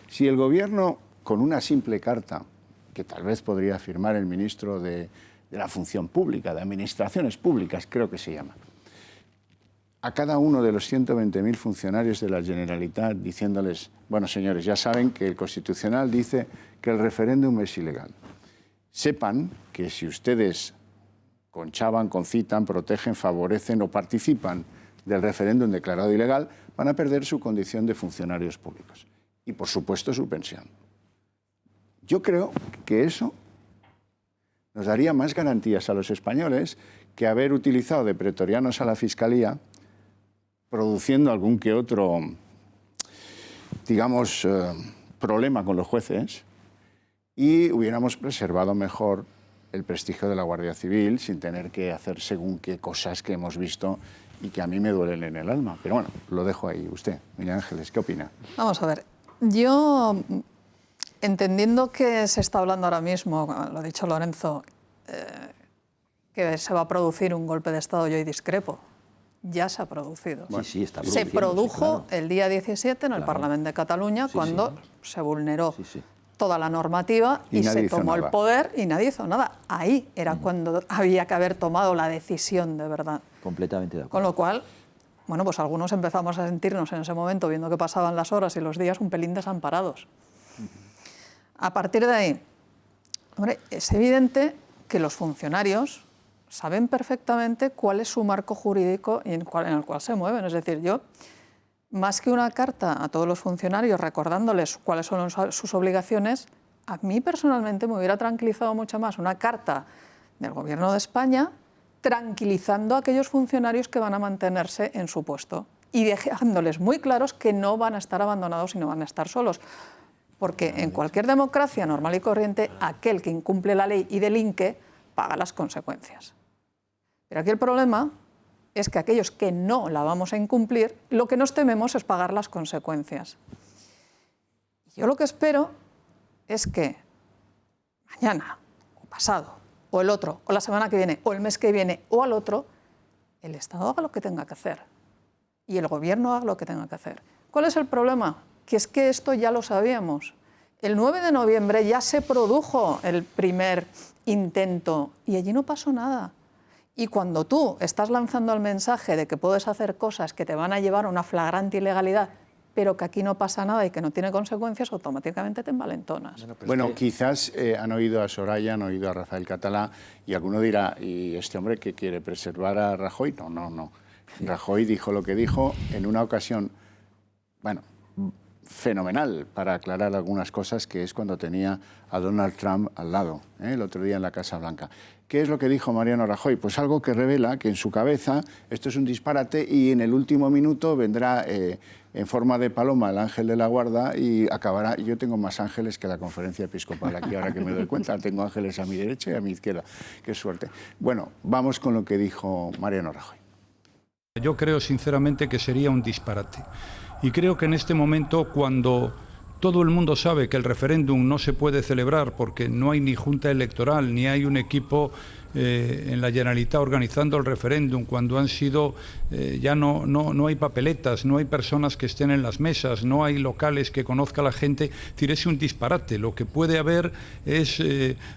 Si el gobierno, con una simple carta, que tal vez podría firmar el ministro de la Función Pública, de Administraciones Públicas, creo que se llama, a cada uno de los 120.000 funcionarios de la Generalitat diciéndoles, bueno, señores, ya saben que el Constitucional dice que el referéndum es ilegal. Sepan que si ustedes conchaban, concitan, protegen, favorecen o participan del referéndum declarado ilegal, van a perder su condición de funcionarios públicos y, por supuesto, su pensión. Yo creo que eso nos daría más garantías a los españoles que haber utilizado de pretorianos a la Fiscalía, produciendo algún que otro, digamos, problema con los jueces, y hubiéramos preservado mejor el prestigio de la Guardia Civil sin tener que hacer según qué cosas que hemos visto y que a mí me duelen en el alma. Pero bueno, lo dejo ahí. Usted, doña Ángeles, ¿qué opina? Vamos a ver, yo, entendiendo que se está hablando ahora mismo, lo ha dicho Lorenzo, que se va a producir un golpe de Estado, yo ahí discrepo. ya se ha producido. Sí, está se produjo claro. el día 17 en el Parlamento de Cataluña cuando se vulneró toda la normativa y se tomó el poder y nadie hizo nada. Ahí era cuando había que haber tomado la decisión de verdad. Completamente de acuerdo. Con lo cual, bueno, pues algunos empezamos a sentirnos en ese momento, viendo que pasaban las horas y los días, un pelín desamparados. A partir de ahí, hombre, es evidente que los funcionarios saben perfectamente cuál es su marco jurídico en el cual se mueven. Es decir, yo, más que una carta a todos los funcionarios recordándoles cuáles son sus obligaciones, a mí personalmente me hubiera tranquilizado mucho más una carta del Gobierno de España tranquilizando a aquellos funcionarios que van a mantenerse en su puesto y dejándoles muy claros que no van a estar abandonados y no van a estar solos. Porque en cualquier democracia normal y corriente, aquel que incumple la ley y delinque paga las consecuencias. Pero aquí el problema es que aquellos que no la vamos a incumplir, lo que nos tememos es pagar las consecuencias. Yo lo que espero es que mañana, o pasado, o el otro, o la semana que viene, o el mes que viene, o al otro, el Estado haga lo que tenga que hacer y el Gobierno haga lo que tenga que hacer. ¿Cuál es el problema? Que es que esto ya lo sabíamos. El 9 de noviembre ya se produjo el primer intento y allí no pasó nada. Y cuando tú estás lanzando el mensaje de que puedes hacer cosas que te van a llevar a una flagrante ilegalidad, pero que aquí no pasa nada y que no tiene consecuencias, automáticamente te envalentonas. Bueno, quizás han oído a Soraya, han oído a Rafael Catalá, y alguno dirá, ¿y este hombre que quiere preservar a Rajoy? No. Rajoy dijo lo que dijo en una ocasión, bueno, fenomenal para aclarar algunas cosas, que es cuando tenía a Donald Trump al lado, el otro día en la Casa Blanca. ¿Qué es lo que dijo Mariano Rajoy? Pues algo que revela que en su cabeza esto es un disparate y en el último minuto vendrá en forma de paloma el ángel de la guarda y acabará. Yo tengo más ángeles que la Conferencia Episcopal aquí, ahora que me doy cuenta. Tengo ángeles a mi derecha y a mi izquierda. Qué suerte. Bueno, vamos con lo que dijo Mariano Rajoy. Yo creo sinceramente que sería un disparate. Y creo que en este momento, cuando todo el mundo sabe que el referéndum no se puede celebrar porque no hay ni junta electoral, ni hay un equipo en la Generalitat organizando el referéndum, cuando han sido, ya no hay papeletas, no hay personas que estén en las mesas, no hay locales que conozca la gente, es decir, es un disparate. Lo que puede haber es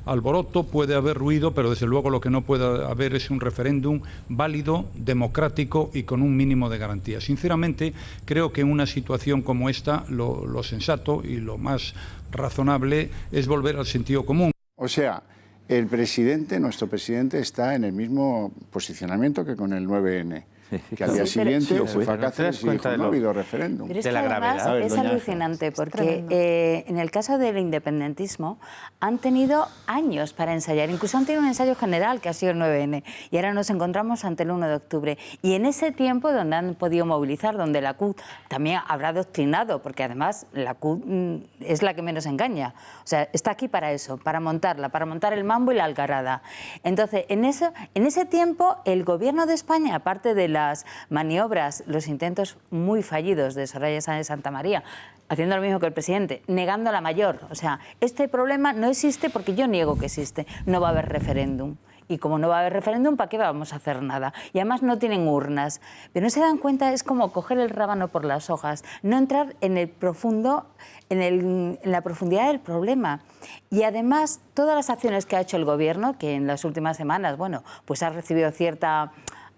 alboroto, puede haber ruido, pero desde luego lo que no puede haber es un referéndum válido, democrático y con un mínimo de garantía. Sinceramente, creo que en una situación como esta, lo sensato y lo más razonable es volver al sentido común. O sea, el presidente, nuestro presidente, está en el mismo posicionamiento que con el 9N. Que al día siguiente se fue a Cáceres y dijo, no ha habido referéndum. Pero es que además es alucinante porque en el caso del independentismo han tenido años para ensayar, incluso han tenido un ensayo general que ha sido el 9N y ahora nos encontramos ante el 1 de octubre. Y en ese tiempo donde han podido movilizar, donde la CUT también habrá doctrinado, porque además la CUT es la que menos engaña, o sea, está aquí para eso, para montar el mambo y la algarada. Entonces, en ese tiempo el Gobierno de España, aparte de las maniobras, los intentos muy fallidos de Soraya Sáenz de Santamaría, haciendo lo mismo que el presidente, negando la mayor. O sea, este problema no existe porque yo niego que existe. No va a haber referéndum. Y como no va a haber referéndum, ¿para qué vamos a hacer nada? Y además no tienen urnas. Pero no se dan cuenta, es como coger el rábano por las hojas, no entrar en el profundo, en la profundidad del problema. Y además, todas las acciones que ha hecho el Gobierno, que en las últimas semanas, bueno, pues ha recibido cierta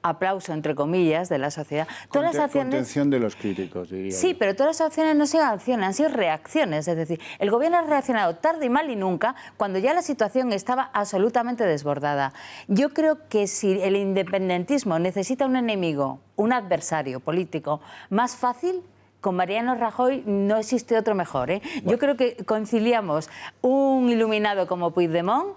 aplauso, entre comillas, de la sociedad. Todas las acciones... Contención de los críticos, diría. Sí, pero todas las acciones no han sido acciones, han sido reacciones. Es decir, el Gobierno ha reaccionado tarde y mal y nunca, cuando ya la situación estaba absolutamente desbordada. Yo creo que si el independentismo necesita un enemigo, un adversario político más fácil, con Mariano Rajoy no existe otro mejor, ¿eh? Bueno. Yo creo que conciliamos un iluminado como Puigdemont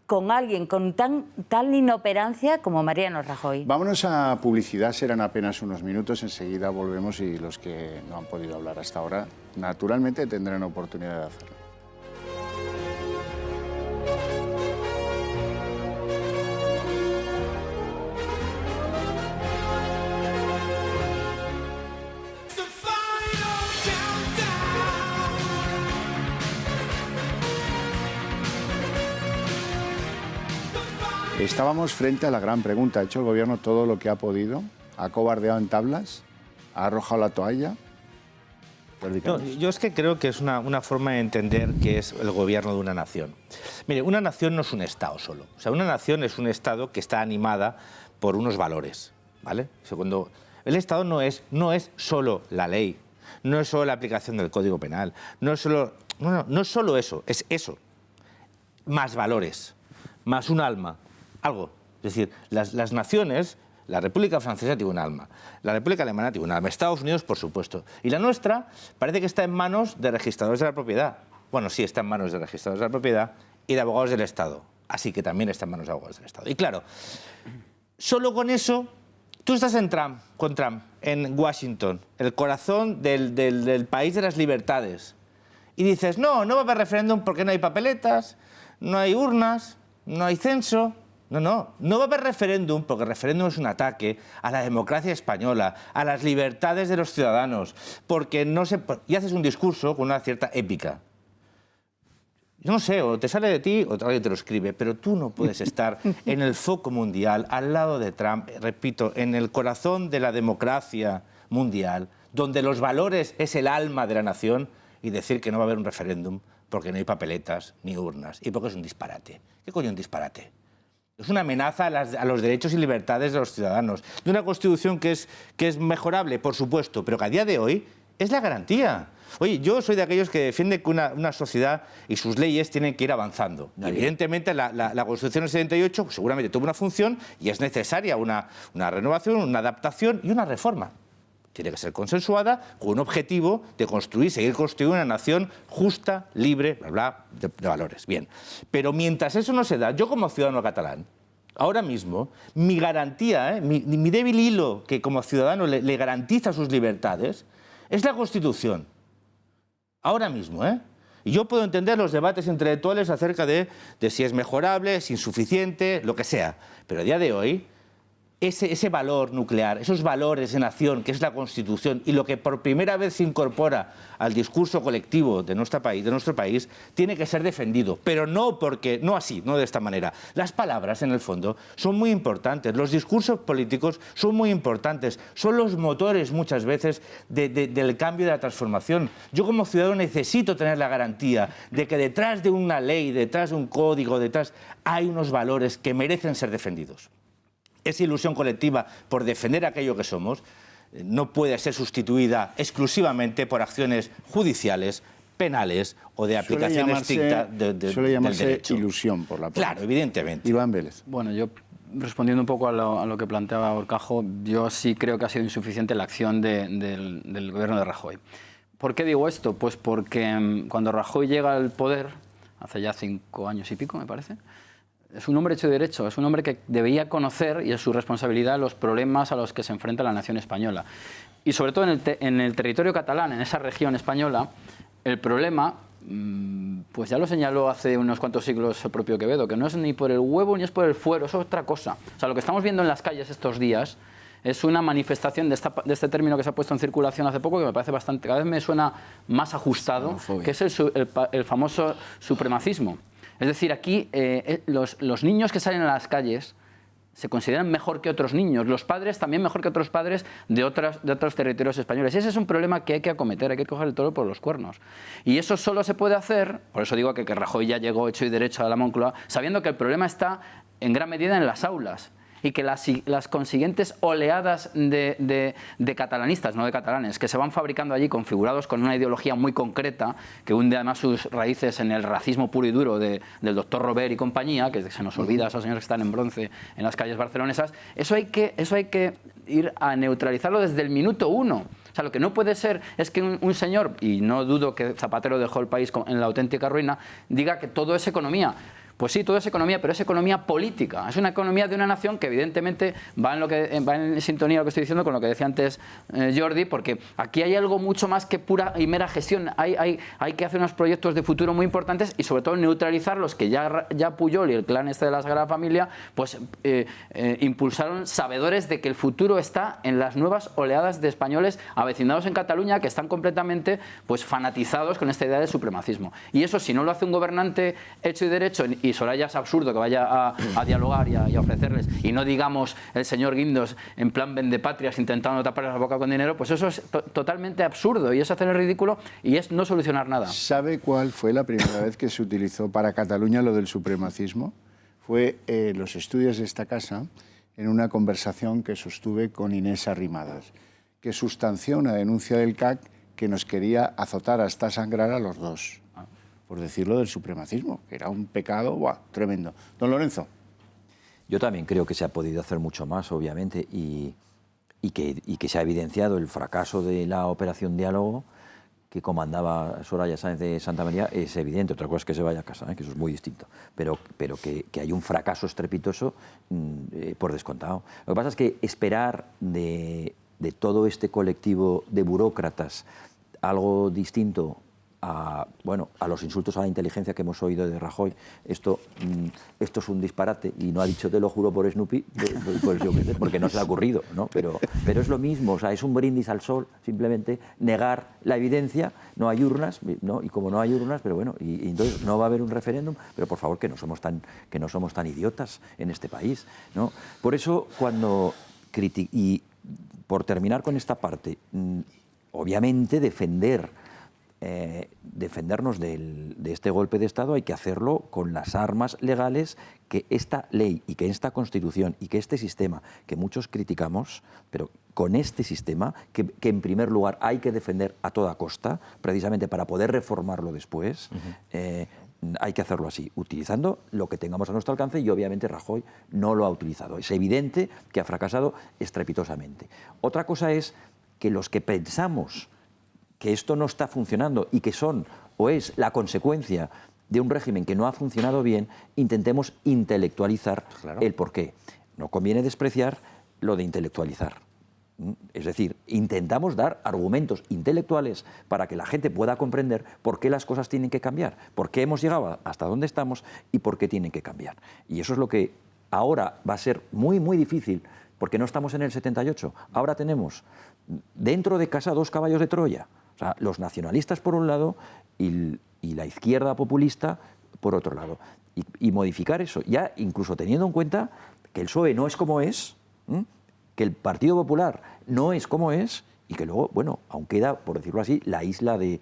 con alguien con tal inoperancia como Mariano Rajoy. Vámonos a publicidad, serán apenas unos minutos, enseguida volvemos y los que no han podido hablar hasta ahora, naturalmente tendrán oportunidad de hacerlo. Estábamos frente a la gran pregunta. ¿Ha hecho el Gobierno todo lo que ha podido? ¿Ha cobardeado en tablas? ¿Ha arrojado la toalla? No, yo es que creo que es una forma de entender qué es el gobierno de una nación. Mire, una nación no es un Estado solo. O sea, una nación es un Estado que está animada por unos valores, ¿vale? Segundo, el Estado no es solo la ley, no es solo la aplicación del Código Penal, no es solo eso, es eso, más valores, más un alma, algo. Es decir, las naciones, la República Francesa tiene un alma, la República Alemana tiene un alma, Estados Unidos, por supuesto. Y la nuestra parece que está en manos de registradores de la propiedad. Bueno, sí, está en manos de registradores de la propiedad y de abogados del Estado. Así que también está en manos de abogados del Estado. Y claro, solo con eso, tú estás con Trump, en Washington, el corazón del país de las libertades. Y dices, no va a haber referéndum porque no hay papeletas, no hay urnas, no hay censo. No va a haber referéndum porque el referéndum es un ataque a la democracia española, a las libertades de los ciudadanos, porque y haces un discurso con una cierta épica. Yo no sé, o te sale de ti o alguien te lo escribe, pero tú no puedes estar en el foco mundial, al lado de Trump, repito, en el corazón de la democracia mundial, donde los valores es el alma de la nación, y decir que no va a haber un referéndum porque no hay papeletas ni urnas, y porque es un disparate. ¿Qué coño es un disparate? Es una amenaza a los derechos y libertades de los ciudadanos, de una Constitución que es mejorable, por supuesto, pero que a día de hoy es la garantía. Oye, yo soy de aquellos que defienden que una sociedad y sus leyes tienen que ir avanzando. Evidentemente, la Constitución del 78 pues, seguramente tuvo una función y es necesaria una renovación, una adaptación y una reforma. Tiene que ser consensuada con un objetivo de seguir construyendo una nación justa, libre, bla, bla, de valores. Bien, pero mientras eso no se da, yo como ciudadano catalán, ahora mismo, mi garantía, mi débil hilo que como ciudadano le garantiza sus libertades, es la Constitución. Ahora mismo, Y yo puedo entender los debates intelectuales acerca de si es mejorable, si es insuficiente, lo que sea. Pero a día de hoy, ese valor nuclear, esos valores de nación, que es la Constitución, y lo que por primera vez se incorpora al discurso colectivo de nuestro país, tiene que ser defendido. Pero no de esta manera. Las palabras, en el fondo, son muy importantes. Los discursos políticos son muy importantes. Son los motores, muchas veces, del cambio y de la transformación. Yo, como ciudadano, necesito tener la garantía de que detrás de una ley, detrás de un código, hay unos valores que merecen ser defendidos. Esa ilusión colectiva por defender aquello que somos no puede ser sustituida exclusivamente por acciones judiciales, penales o de aplicación estricta del derecho. Suele llamarse ilusión por la parte. Claro, evidentemente. Iván Vélez. Bueno, yo respondiendo un poco a lo que planteaba Horcajo, yo sí creo que ha sido insuficiente la acción del gobierno de Rajoy. ¿Por qué digo esto? Pues porque cuando Rajoy llega al poder, hace ya 5 años y pico, me parece, es un hombre hecho de derecho, es un hombre que debía conocer, y es su responsabilidad, los problemas a los que se enfrenta la nación española. Y sobre todo en el territorio catalán, en esa región española, el problema, pues ya lo señaló hace unos cuantos siglos el propio Quevedo, que no es ni por el huevo ni es por el fuero, eso es otra cosa. O sea, lo que estamos viendo en las calles estos días es una manifestación de este término que se ha puesto en circulación hace poco, que me parece bastante, cada vez me suena más ajustado, que es el famoso supremacismo. Es decir, aquí los niños que salen a las calles se consideran mejor que otros niños, los padres también mejor que otros padres de otros territorios españoles. Ese es un problema que hay que acometer, hay que coger el toro por los cuernos. Y eso solo se puede hacer, por eso digo que Rajoy ya llegó hecho y derecho a la Moncloa, sabiendo que el problema está en gran medida en las aulas. Y que las consiguientes oleadas de catalanistas, no de catalanes, que se van fabricando allí configurados con una ideología muy concreta, que hunde además sus raíces en el racismo puro y duro del doctor Robert y compañía, que se nos olvida a esos señores que están en bronce en las calles barcelonesas, eso hay que ir a neutralizarlo desde el minuto 1. O sea, lo que no puede ser es que un señor, y no dudo que Zapatero dejó el país en la auténtica ruina, diga que todo es economía. Pues sí, todo es economía, pero es economía política. Es una economía de una nación que evidentemente va en sintonía lo que estoy diciendo con lo que decía antes Jordi, porque aquí hay algo mucho más que pura y mera gestión. Hay que hacer unos proyectos de futuro muy importantes y sobre todo neutralizar los que ya Pujol y el clan este de la Sagrada Familia pues impulsaron, sabedores de que el futuro está en las nuevas oleadas de españoles avecinados en Cataluña que están completamente pues fanatizados con esta idea del supremacismo. Y eso, si no lo hace un gobernante hecho y derecho y si Soraya es absurdo que vaya a dialogar y a ofrecerles, y no digamos el señor Guindos en plan vendepatrias intentando tapar la boca con dinero, pues eso es totalmente absurdo y es hacer el ridículo y es no solucionar nada. ¿Sabe cuál fue la primera vez que se utilizó para Cataluña lo del supremacismo? Fue los estudios de esta casa en una conversación que sostuve con Inés Arrimadas, que sustanció una denuncia del CAC que nos quería azotar hasta sangrar a los dos, por decirlo del supremacismo, que era un pecado tremendo. Don Lorenzo. Yo también creo que se ha podido hacer mucho más, obviamente, y que se ha evidenciado el fracaso de la operación Diálogo que comandaba Soraya Sáenz de Santamaría. Es evidente. Otra cosa es que se vaya a casa, que eso es muy distinto, pero que hay un fracaso estrepitoso por descontado. Lo que pasa es que esperar de todo este colectivo de burócratas algo distinto a los insultos a la inteligencia que hemos oído de Rajoy, esto es un disparate, y no ha dicho te lo juro por Snoopy, pues yo qué sé, porque no se le ha ocurrido, ¿no? Pero es lo mismo, o sea, es un brindis al sol, simplemente negar la evidencia. No hay urnas, ¿no? Y como no hay urnas, pero bueno, y entonces no va a haber un referéndum, pero por favor, que no somos tan idiotas en este país, ¿no? Por eso, y por terminar con esta parte, obviamente defendernos de este golpe de Estado hay que hacerlo con las armas legales que esta ley y que esta Constitución y que este sistema que muchos criticamos, pero con este sistema que en primer lugar hay que defender a toda costa, precisamente para poder reformarlo después, hay que hacerlo así, utilizando lo que tengamos a nuestro alcance, y obviamente Rajoy no lo ha utilizado. Es evidente que ha fracasado estrepitosamente. Otra cosa es que los que pensamos que esto no está funcionando y que es la consecuencia de un régimen que no ha funcionado bien, intentemos intelectualizar el porqué. No conviene despreciar lo de intelectualizar. Es decir, intentamos dar argumentos intelectuales para que la gente pueda comprender por qué las cosas tienen que cambiar, por qué hemos llegado hasta donde estamos y por qué tienen que cambiar. Y eso es lo que ahora va a ser muy, muy difícil, porque no estamos en el 78. Ahora tenemos dentro de casa dos caballos de Troya. O sea, los nacionalistas por un lado y la izquierda populista por otro lado. Y modificar eso, ya incluso teniendo en cuenta que el PSOE no es como es, que el Partido Popular no es como es, y que luego, aún queda, por decirlo así, la isla de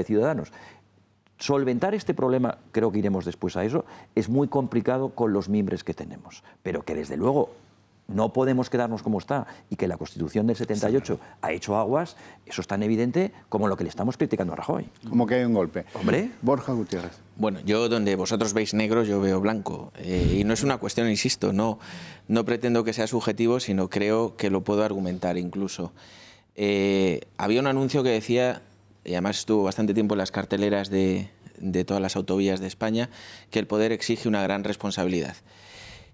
Ciudadanos. Solventar este problema, creo que iremos después a eso, es muy complicado con los mimbres que tenemos, pero que desde luego no podemos quedarnos como está, y que la Constitución del 78 ha hecho aguas, eso es tan evidente como lo que le estamos criticando a Rajoy. Como que hay un golpe. Hombre. Borja Gutiérrez. Bueno, yo donde vosotros veis negro, yo veo blanco. Y no es una cuestión, insisto, no pretendo que sea subjetivo, sino creo que lo puedo argumentar incluso. Había un anuncio que decía, y además estuvo bastante tiempo en las carteleras de todas las autovías de España, que el poder exige una gran responsabilidad.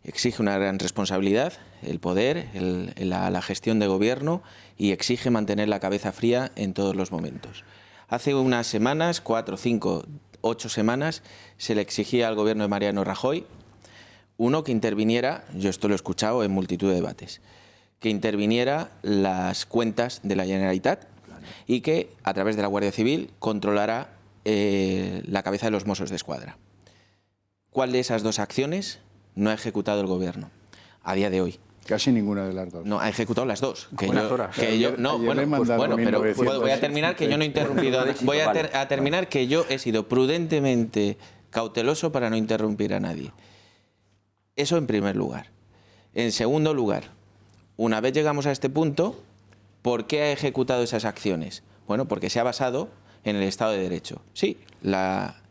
Exige una gran responsabilidad, el poder, la gestión de gobierno, y exige mantener la cabeza fría en todos los momentos. Hace unas semanas, 4, 5, 8 semanas, se le exigía al gobierno de Mariano Rajoy, que interviniera, yo esto lo he escuchado en multitud de debates, que interviniera las cuentas de la Generalitat y que, a través de la Guardia Civil, controlara la cabeza de los Mossos d'Esquadra. ¿Cuál de esas dos acciones no ha ejecutado el gobierno a día de hoy? Casi ninguna de las dos. No, ha ejecutado las dos. Voy a terminar que yo no he interrumpido. Voy a terminar que yo he sido prudentemente cauteloso para no interrumpir a nadie. Eso en primer lugar. En segundo lugar, una vez llegamos a este punto, ¿por qué ha ejecutado esas acciones? Bueno, porque se ha basado en el Estado de Derecho. Sí,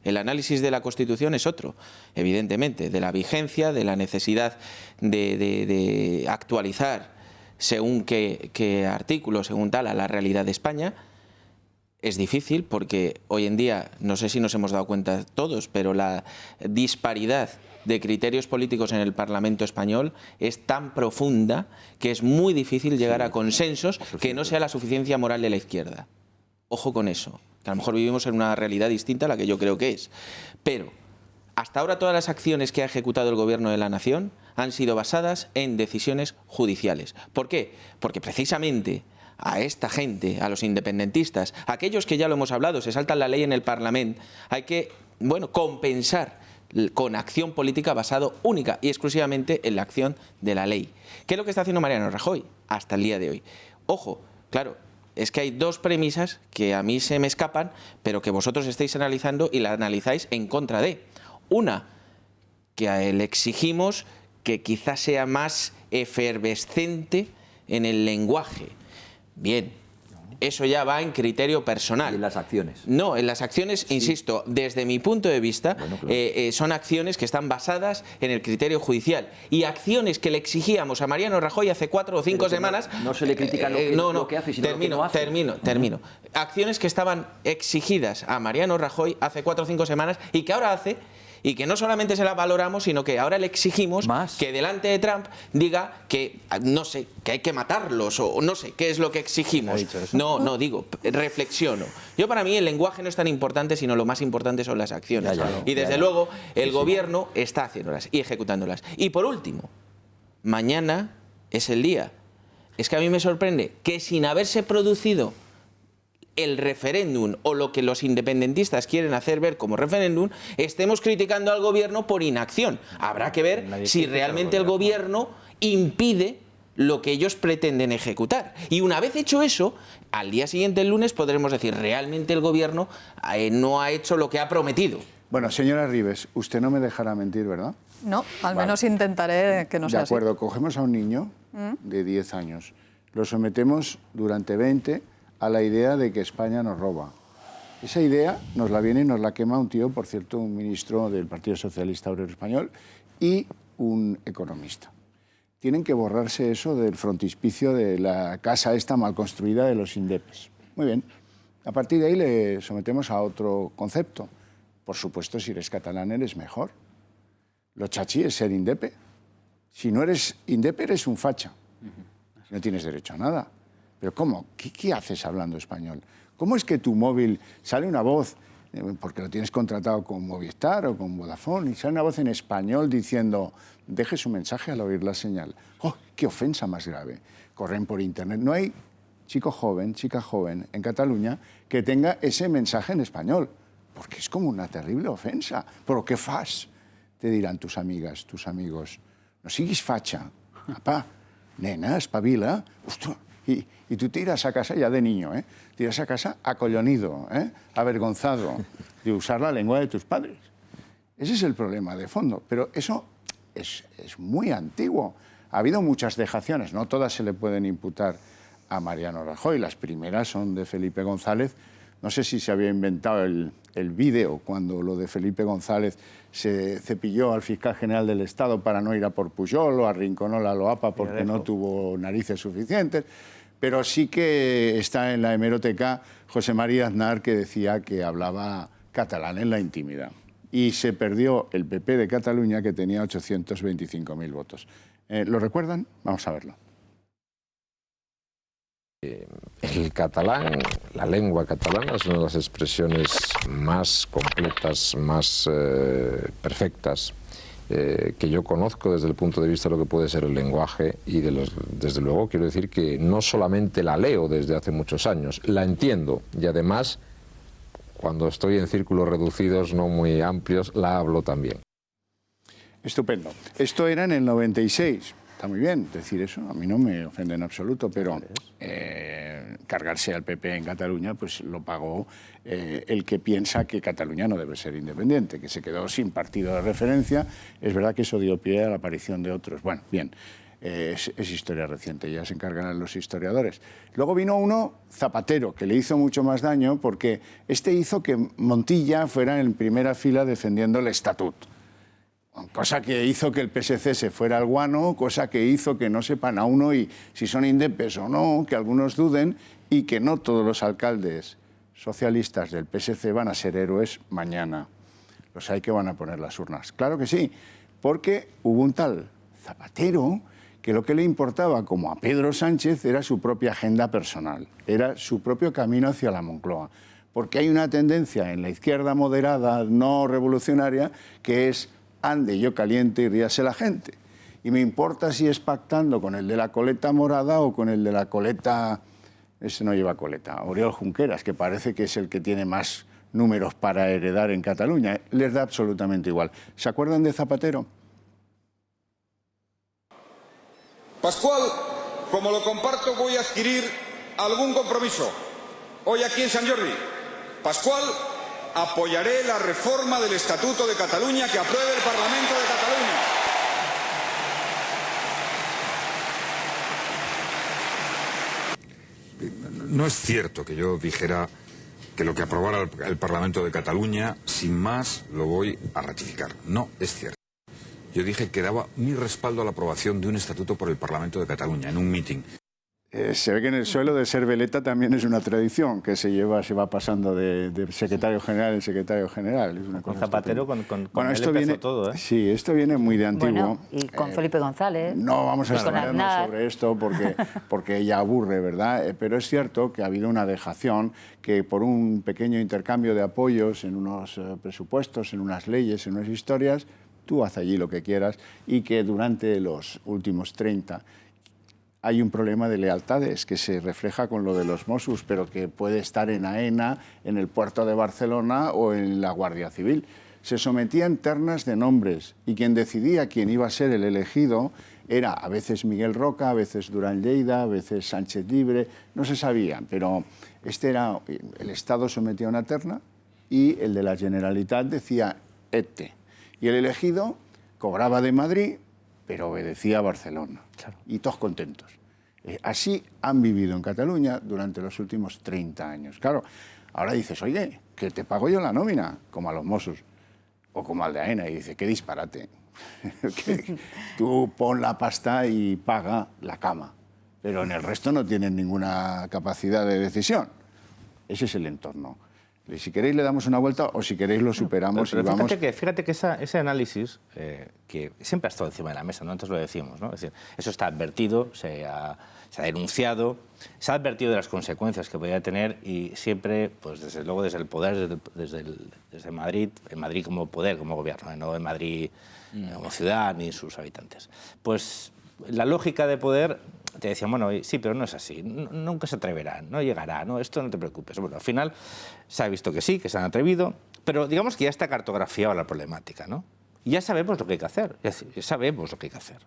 el análisis de la Constitución es otro, evidentemente, de la vigencia, de la necesidad de actualizar según qué artículo, según tal, a la realidad de España. Es difícil porque hoy en día, no sé si nos hemos dado cuenta todos, pero la disparidad de criterios políticos en el Parlamento español es tan profunda que es muy difícil llegar a consensos que no sea la suficiencia moral de la izquierda. Ojo con eso, que a lo mejor vivimos en una realidad distinta a la que yo creo que es. Pero hasta ahora todas las acciones que ha ejecutado el Gobierno de la Nación han sido basadas en decisiones judiciales. ¿Por qué? Porque precisamente a esta gente, a los independentistas, a aquellos que ya lo hemos hablado, se saltan la ley en el Parlamento, hay que compensar con acción política basado única y exclusivamente en la acción de la ley. ¿Qué es lo que está haciendo Mariano Rajoy hasta el día de hoy? Ojo, claro, es que hay dos premisas que a mí se me escapan, pero que vosotros estáis analizando y la analizáis en contra de. Una, que a él exigimos que quizás sea más efervescente en el lenguaje. Bien, eso ya va en criterio personal. ¿Y en las acciones? No, en las acciones, sí. Insisto, desde mi punto de vista, bueno, claro. Son acciones que están basadas en el criterio judicial. Y acciones que le exigíamos a Mariano Rajoy hace 4 o 5 semanas... No se le critica lo que hace, sino lo que no hace. Termino. Acciones que estaban exigidas a Mariano Rajoy hace 4 o 5 semanas y que ahora hace... Y que no solamente se la valoramos, sino que ahora le exigimos que delante de Trump diga que, no sé, que hay que matarlos o no sé, qué es lo que exigimos. No, digo, reflexiono. Yo para mí el lenguaje no es tan importante, sino lo más importante son las acciones. Y desde luego el gobierno está haciéndolas y ejecutándolas. Y por último, mañana es el día. Es que a mí me sorprende que sin haberse producido el referéndum o lo que los independentistas quieren hacer ver como referéndum, estemos criticando al gobierno por inacción. Habrá que ver si realmente el gobierno impide lo que ellos pretenden ejecutar. Y una vez hecho eso, al día siguiente, el lunes, podremos decir, realmente el gobierno no ha hecho lo que ha prometido. Bueno, señora Ribes, usted no me dejará mentir, ¿verdad? No, al menos intentaré que no sea así. De acuerdo, cogemos a un niño de 10 años, lo sometemos durante 20 a la idea de que España nos roba. Esa idea nos la viene y nos la quema un tío, por cierto, un ministro del Partido Socialista Obrero Español y un economista. Tienen que borrarse eso del frontispicio de la casa esta mal construida de los indepes. Muy bien. A partir de ahí le sometemos a otro concepto. Por supuesto, si eres catalán eres mejor. Lo chachi es ser indepe. Si no eres indepe, eres un facha. No tienes derecho a nada. ¿Pero cómo? ¿Qué haces hablando español? ¿Cómo es que tu móvil sale una voz, porque lo tienes contratado con Movistar o con Vodafone, y sale una voz en español diciendo, deje su mensaje al oír la señal? ¡Oh, qué ofensa más grave! Corren por internet. No hay chico joven, chica joven en Cataluña que tenga ese mensaje en español, porque es como una terrible ofensa. ¿Pero qué fas? Te dirán tus amigas, tus amigos. No siguis facha. Papá, nena, espabila. Ostras. Y tú te irás a casa ya de niño, ¿eh? Te irás a casa acollonido, avergonzado de usar la lengua de tus padres. Ese es el problema de fondo. Pero eso es muy antiguo. Ha habido muchas dejaciones, no todas se le pueden imputar a Mariano Rajoy. Las primeras son de Felipe González. No sé si se había inventado el vídeo cuando lo de Felipe González se cepilló al fiscal general del Estado para no ir a por Pujol o arrinconó la Loapa porque no tuvo narices suficientes. Pero sí que está en la hemeroteca José María Aznar, que decía que hablaba catalán en la intimidad. Y se perdió el PP de Cataluña, que tenía 825.000 votos. ¿Lo recuerdan? Vamos a verlo. El catalán, la lengua catalana, es una de las expresiones más completas, más perfectas que yo conozco desde el punto de vista de lo que puede ser el lenguaje y desde luego quiero decir que no solamente la leo desde hace muchos años, la entiendo y además cuando estoy en círculos reducidos, no muy amplios, la hablo también. Estupendo. Esto era en el 96. Está muy bien decir eso, a mí no me ofende en absoluto, pero cargarse al PP en Cataluña pues lo pagó el que piensa que Cataluña no debe ser independiente, que se quedó sin partido de referencia. Es verdad que eso dio pie a la aparición de otros. Bueno, bien, es historia reciente, ya se encargan los historiadores. Luego vino uno, Zapatero, que le hizo mucho más daño porque este hizo que Montilla fuera en primera fila defendiendo el estatut. Cosa que hizo que el PSC se fuera al guano, cosa que hizo que no sepan a uno y si son indepes o no, que algunos duden y que no todos los alcaldes socialistas del PSC van a ser héroes mañana. Los hay que van a poner las urnas. Claro que sí, porque hubo un tal Zapatero que lo que le importaba, como a Pedro Sánchez, era su propia agenda personal, era su propio camino hacia la Moncloa. Porque hay una tendencia en la izquierda moderada, no revolucionaria, que es ande yo caliente y ríase la gente. Y me importa si es pactando con el de la coleta morada o con el de la coleta... Ese no lleva coleta. Oriol Junqueras, que parece que es el que tiene más números para heredar en Cataluña. Les da absolutamente igual. ¿Se acuerdan de Zapatero? Pascual, como lo comparto, voy a adquirir algún compromiso. Hoy aquí en Sant Jordi, Pascual, apoyaré la reforma del Estatuto de Cataluña que apruebe el Parlamento de Cataluña. No es cierto que yo dijera que lo que aprobara el Parlamento de Cataluña, sin más, lo voy a ratificar. No es cierto. Yo dije que daba mi respaldo a la aprobación de un estatuto por el Parlamento de Cataluña, en un mitin. Se ve que en el suelo de ser veleta también es una tradición que se va pasando de secretario general en secretario general. Es una con cosa Zapatero, estupenda. con esto él empezó viene todo, ¿eh? Sí, esto viene muy de antiguo. Bueno, y con Felipe González. No vamos a con extendernos Aznar. sobre esto porque ya aburre, ¿verdad? Pero es cierto que ha habido una dejación que por un pequeño intercambio de apoyos en unos presupuestos, en unas leyes, en unas historias, tú haz allí lo que quieras, y que durante los últimos 30 hay un problema de lealtades que se refleja con lo de los Mossos, pero que puede estar en AENA, en el puerto de Barcelona o en la Guardia Civil. Se sometían ternas de nombres y quien decidía quién iba a ser el elegido era a veces Miguel Roca, a veces Durán Lleida, a veces Sánchez Llibre, no se sabía, pero el Estado sometía una terna y el de la Generalitat decía este. Y el elegido cobraba de Madrid, pero obedecía a Barcelona. Claro. Y todos contentos. Así han vivido en Cataluña durante los últimos 30 años. Claro, ahora dices, oye, que te pago yo la nómina, como a los Mossos, o como al de AENA, y dice, qué disparate. Tú pon la pasta y paga la cama, pero en el resto no tienen ninguna capacidad de decisión. Ese es el entorno. Si queréis le damos una vuelta o si queréis lo superamos pero y vamos... Fíjate que ese análisis, que siempre ha estado encima de la mesa, ¿no? Antes lo decimos, ¿no? Es decir, eso está advertido, se ha denunciado, se ha advertido de las consecuencias que podría tener y siempre, pues desde luego desde el poder, desde Madrid, en Madrid como poder, como gobierno, no en Madrid como ciudad ni sus habitantes. Pues la lógica de poder... Te decían, bueno, sí, pero no es así, nunca se atreverán, no llegará, no, esto no te preocupes. Bueno, al final se ha visto que sí, que se han atrevido, pero digamos que ya está cartografiada la problemática, ¿no? Y ya sabemos lo que hay que hacer, ya sabemos lo que hay que hacer.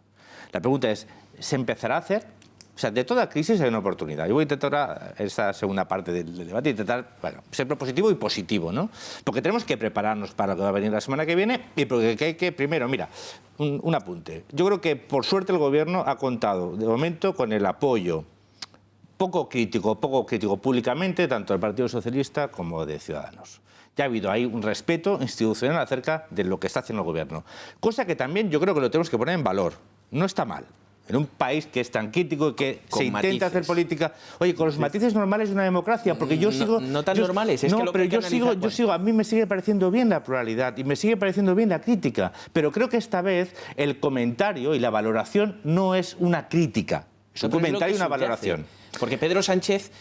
La pregunta es, ¿se empezará a hacer? O sea, de toda crisis hay una oportunidad. Yo voy a intentar, esta segunda parte del debate, intentar ser propositivo y positivo, ¿no? Porque tenemos que prepararnos para lo que va a venir la semana que viene y porque hay que, primero, mira, un apunte. Yo creo que, por suerte, el Gobierno ha contado, de momento, con el apoyo poco crítico públicamente, tanto del Partido Socialista como de Ciudadanos. Ya ha habido ahí un respeto institucional acerca de lo que está haciendo el Gobierno. Cosa que también yo creo que lo tenemos que poner en valor. No está mal. En un país que es tan crítico y que se intenta hacer política, oye, con los matices normales de una democracia, porque yo sigo... No tan normales, es no, que lo pero que yo sigo, a mí me sigue pareciendo bien la pluralidad y me sigue pareciendo bien la crítica, pero creo que esta vez el comentario y la valoración no es una crítica, es un comentario y una valoración. Porque Pedro Sánchez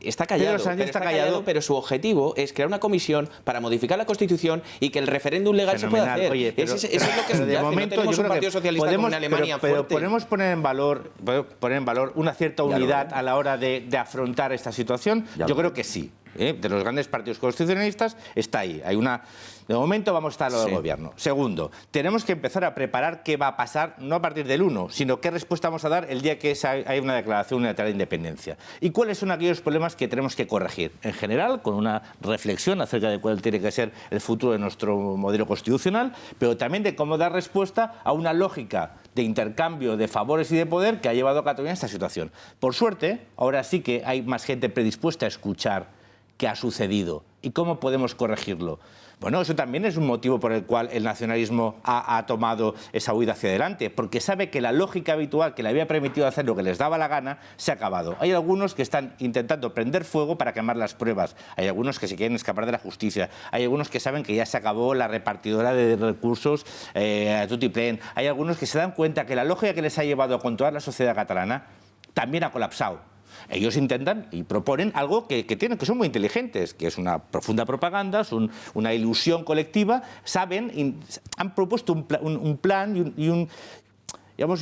está callado, pero su objetivo es crear una comisión para modificar la Constitución y que el referéndum legal se pueda hacer. Oye, eso es lo que de momento, no tenemos un partido socialista como en Alemania pero podemos poner en valor una cierta unidad a la hora de afrontar esta situación. Yo creo que sí. De los grandes partidos constitucionalistas está ahí. De momento vamos a estar al Gobierno. Segundo, tenemos que empezar a preparar qué va a pasar, no a partir del 1, sino qué respuesta vamos a dar el día que hay una declaración unilateral de independencia. Y cuáles son aquellos problemas que tenemos que corregir. En general, con una reflexión acerca de cuál tiene que ser el futuro de nuestro modelo constitucional, pero también de cómo dar respuesta a una lógica de intercambio de favores y de poder que ha llevado a Cataluña a esta situación. Por suerte, ahora sí que hay más gente predispuesta a escuchar qué ha sucedido y cómo podemos corregirlo. Bueno, eso también es un motivo por el cual el nacionalismo ha tomado esa huida hacia adelante, porque sabe que la lógica habitual que le había permitido hacer lo que les daba la gana se ha acabado. Hay algunos que están intentando prender fuego para quemar las pruebas, hay algunos que se quieren escapar de la justicia, hay algunos que saben que ya se acabó la repartidora de recursos a tutiplén, hay algunos que se dan cuenta que la lógica que les ha llevado a controlar la sociedad catalana también ha colapsado. Ellos intentan y proponen algo que son muy inteligentes, que es una profunda propaganda, es una ilusión colectiva, han propuesto un plan y un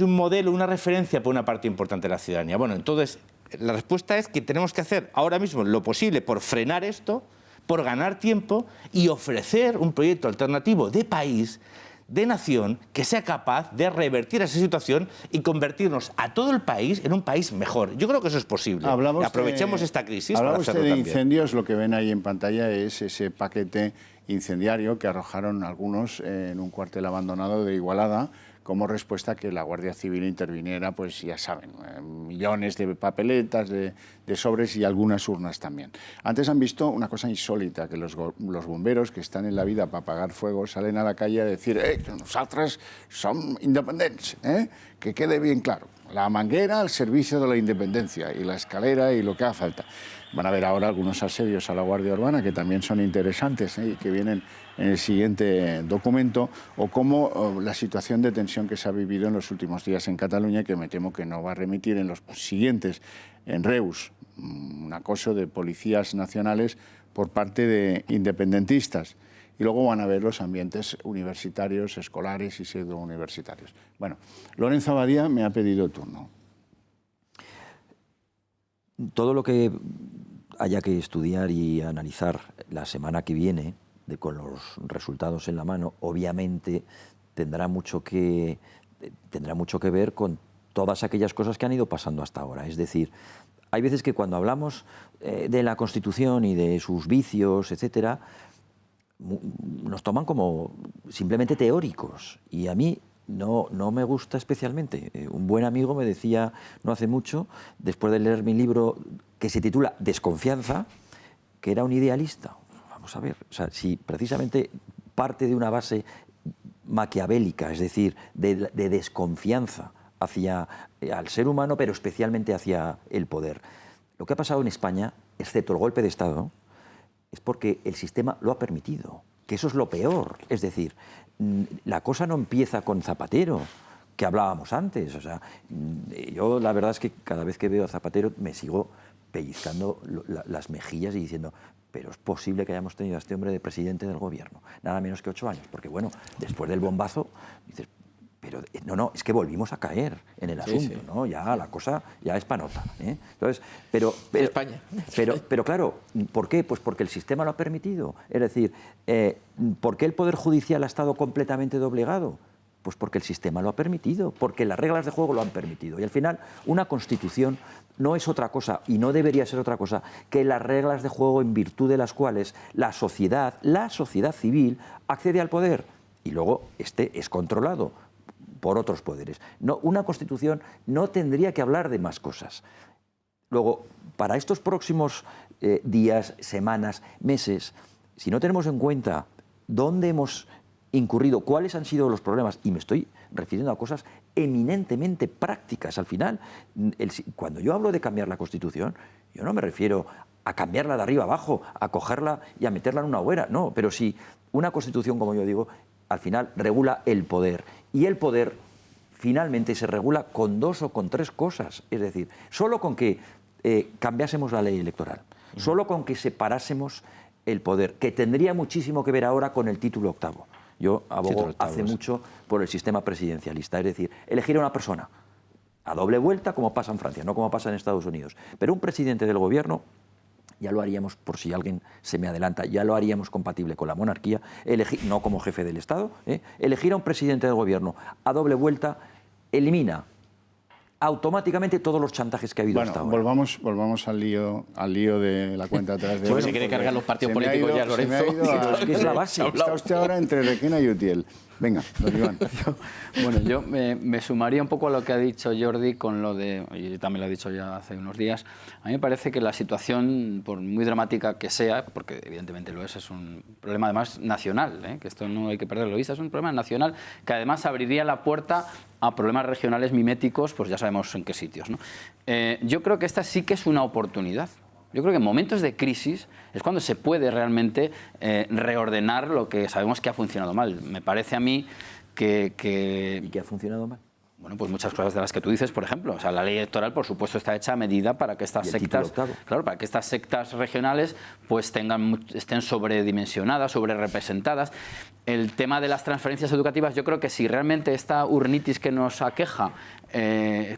modelo, una referencia para una parte importante de la ciudadanía. Bueno, entonces, la respuesta es que tenemos que hacer ahora mismo lo posible por frenar esto, por ganar tiempo y ofrecer un proyecto alternativo de país, de nación, que sea capaz de revertir esa situación y convertirnos a todo el país en un país mejor. Yo creo que eso es posible. Aprovechemos esta crisis para hacerlo de también. Incendios, lo que ven ahí en pantalla es ese paquete incendiario que arrojaron algunos en un cuartel abandonado de Igualada, como respuesta a que la Guardia Civil interviniera, pues ya saben, millones de papeletas, de sobres y algunas urnas también. Antes han visto una cosa insólita, que los bomberos que están en la vida para apagar fuego salen a la calle a decir que nosotros som independents, que quede bien claro. La manguera al servicio de la independencia y la escalera y lo que haga falta. Van a ver ahora algunos asedios a la Guardia Urbana que también son interesantes y que vienen en el siguiente documento, o cómo la situación de tensión que se ha vivido en los últimos días en Cataluña, que me temo que no va a remitir en los siguientes. En Reus, un acoso de policías nacionales por parte de independentistas. Y luego van a ver los ambientes universitarios, escolares y pseudo-universitarios. Bueno, Lorenzo Abadía me ha pedido turno. Todo lo que haya que estudiar y analizar la semana que viene, con los resultados en la mano, obviamente tendrá mucho que ver con todas aquellas cosas que han ido pasando hasta ahora. Es decir, hay veces que cuando hablamos de la Constitución y de sus vicios, etcétera, nos toman como simplemente teóricos, y a mí no me gusta especialmente. Un buen amigo me decía no hace mucho, después de leer mi libro que se titula Desconfianza, que era un idealista. Vamos a ver, o sea, si precisamente parte de una base maquiavélica, es decir, de desconfianza hacia al ser humano, pero especialmente hacia el poder. Lo que ha pasado en España, excepto el golpe de Estado, es porque el sistema lo ha permitido, que eso es lo peor. Es decir, la cosa no empieza con Zapatero, que hablábamos antes. O sea, yo la verdad es que cada vez que veo a Zapatero me sigo pellizcando las mejillas y diciendo, pero es posible que hayamos tenido a este hombre de presidente del gobierno, nada menos que 8 años, porque bueno, después del bombazo, dices, pero no, es que volvimos a caer en el asunto, sí. ¿No? Ya la cosa ya es panota, ¿eh? Entonces, pero España. Pero claro, ¿por qué? Pues porque el sistema lo ha permitido. Es decir, ¿por qué el Poder Judicial ha estado completamente doblegado? Pues porque el sistema lo ha permitido, porque las reglas de juego lo han permitido. Y al final, una Constitución no es otra cosa, y no debería ser otra cosa, que las reglas de juego en virtud de las cuales la sociedad civil accede al poder y luego este es controlado por otros poderes. No, una Constitución no tendría que hablar de más cosas. Luego, para estos próximos días, semanas, meses, si no tenemos en cuenta dónde hemos incurrido, cuáles han sido los problemas, y me estoy refiriendo a cosas eminentemente prácticas. Al final, cuando yo hablo de cambiar la Constitución, yo no me refiero a cambiarla de arriba abajo, a cogerla y a meterla en una hoguera, no, pero sí, una Constitución, como yo digo, al final regula el poder, y el poder finalmente se regula con 2 o con 3 cosas, es decir, solo con que cambiásemos la ley electoral, solo con que separásemos el poder, que tendría muchísimo que ver ahora con el título octavo. Yo abogo hace mucho por el sistema presidencialista, es decir, elegir a una persona a doble vuelta, como pasa en Francia, no como pasa en Estados Unidos. Pero un presidente del gobierno, ya lo haríamos, por si alguien se me adelanta, ya lo haríamos compatible con la monarquía, no como jefe del Estado, elegir a un presidente del gobierno a doble vuelta elimina automáticamente todos los chantajes que ha habido hasta ahora. Volvamos al lío de la cuenta atrás de... Bueno, se quiere cargar los partidos políticos ya, Lorenzo. Es la base. Está usted ahora entre Requena y Utiel. Venga, don Iván. Yo me sumaría un poco a lo que ha dicho Jordi con lo de, y también lo ha dicho ya hace unos días, a mí me parece que la situación, por muy dramática que sea, porque evidentemente lo es un problema además nacional, que esto no hay que perderlo de vista, es un problema nacional que además abriría la puerta a problemas regionales miméticos, pues ya sabemos en qué sitios, ¿no? Yo creo que esta sí que es una oportunidad. Yo creo que en momentos de crisis es cuando se puede realmente reordenar lo que sabemos que ha funcionado mal. Me parece a mí que... ¿Y qué ha funcionado mal? Bueno, pues muchas cosas de las que tú dices, por ejemplo. O sea, la ley electoral, por supuesto, está hecha a medida para que estas sectas, claro, para que estas sectas regionales pues estén sobredimensionadas, sobrerepresentadas. El tema de las transferencias educativas, yo creo que si realmente esta urnitis que nos aqueja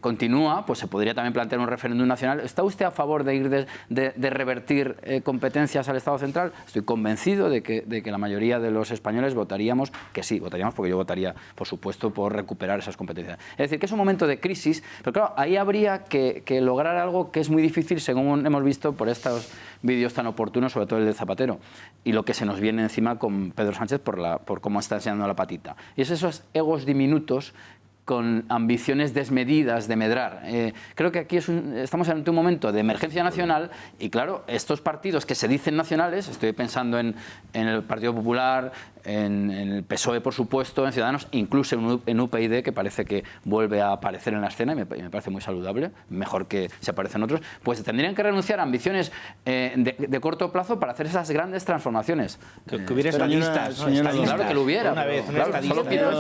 continúa, pues se podría también plantear un referéndum nacional. ¿Está usted a favor de ir de revertir competencias al Estado central? Estoy convencido de que la mayoría de los españoles votaríamos que sí, votaríamos porque yo votaría, por supuesto, por recuperar esas competencias. Es decir, que es un momento de crisis, pero claro, ahí habría que lograr algo que es muy difícil, según hemos visto por estos vídeos tan oportunos, sobre todo el de Zapatero, y lo que se nos viene encima con Pedro Sánchez por cómo está enseñando la patita. Y es esos egos diminutos con ambiciones desmedidas de medrar. Creo que aquí estamos ante un momento de emergencia nacional y, claro, estos partidos que se dicen nacionales, estoy pensando en el Partido Popular, en el PSOE, por supuesto, en Ciudadanos, incluso en UPyD, que parece que vuelve a aparecer en la escena y me parece muy saludable, mejor que se aparecen otros, pues tendrían que renunciar a ambiciones de corto plazo para hacer esas grandes transformaciones. Que hubiera estadistas, ¿no? Claro que lo hubiera. Una vez, solo pido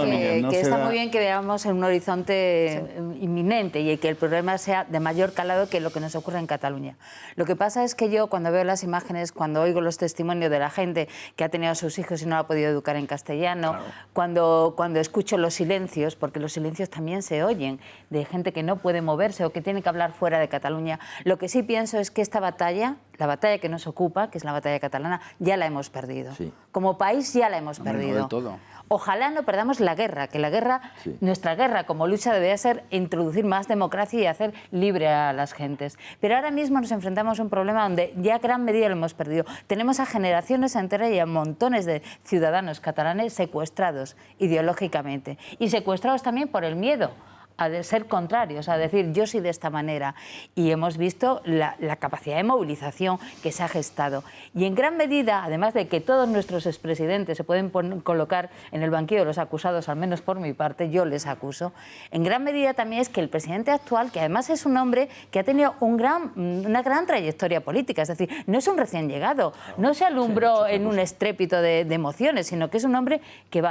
que está muy bien que veamos en un horizonte inminente y que el problema sea de mayor calado que lo que nos ocurre en Cataluña. Lo que pasa es que yo, cuando veo las imágenes, cuando oigo los testimonios de la gente que ha tenido a sus hijos y no ha podido educar en castellano, claro, cuando escucho los silencios, porque los silencios también se oyen, de gente que no puede moverse o que tiene que hablar fuera de Cataluña, lo que sí pienso es que esta batalla, la batalla que nos ocupa, que es la batalla catalana, ya la hemos perdido. Sí. Como país ya la hemos perdido. No del todo. Ojalá no perdamos la guerra, que la guerra, nuestra guerra como lucha debería ser introducir más democracia y hacer libre a las gentes. Pero ahora mismo nos enfrentamos a un problema donde ya gran medida lo hemos perdido. Tenemos a generaciones enteras y a montones de ciudadanos catalanes secuestrados ideológicamente y secuestrados también por el miedo a ser contrarios, a decir yo soy de esta manera. Y hemos visto la capacidad de movilización que se ha gestado. Y en gran medida, además de que todos nuestros expresidentes se pueden colocar en el banquillo de los acusados, al menos por mi parte, yo les acuso, en gran medida también es que el presidente actual, que además es un hombre que ha tenido una gran trayectoria política, es decir, no es un recién llegado, no se alumbró en un estrépito de emociones, sino que es un hombre que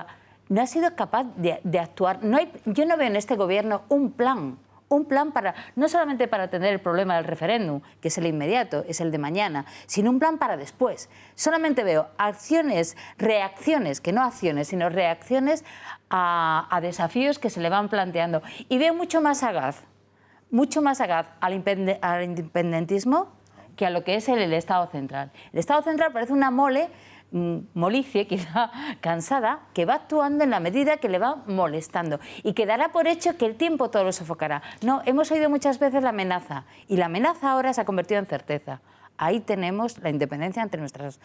no ha sido capaz de actuar. Yo no veo en este gobierno un plan para, no solamente para atender el problema del referéndum, que es el inmediato, es el de mañana, sino un plan para después. Solamente veo reacciones, que no acciones, sino reacciones a desafíos que se le van planteando. Y veo mucho más sagaz al independentismo que a lo que es el Estado central. El Estado central parece una molicie, quizá cansada, que va actuando en la medida que le va molestando y que dará por hecho que el tiempo todo lo sofocará. No, hemos oído muchas veces la amenaza y la amenaza ahora se ha convertido en certeza. Ahí tenemos la independencia ante nuestros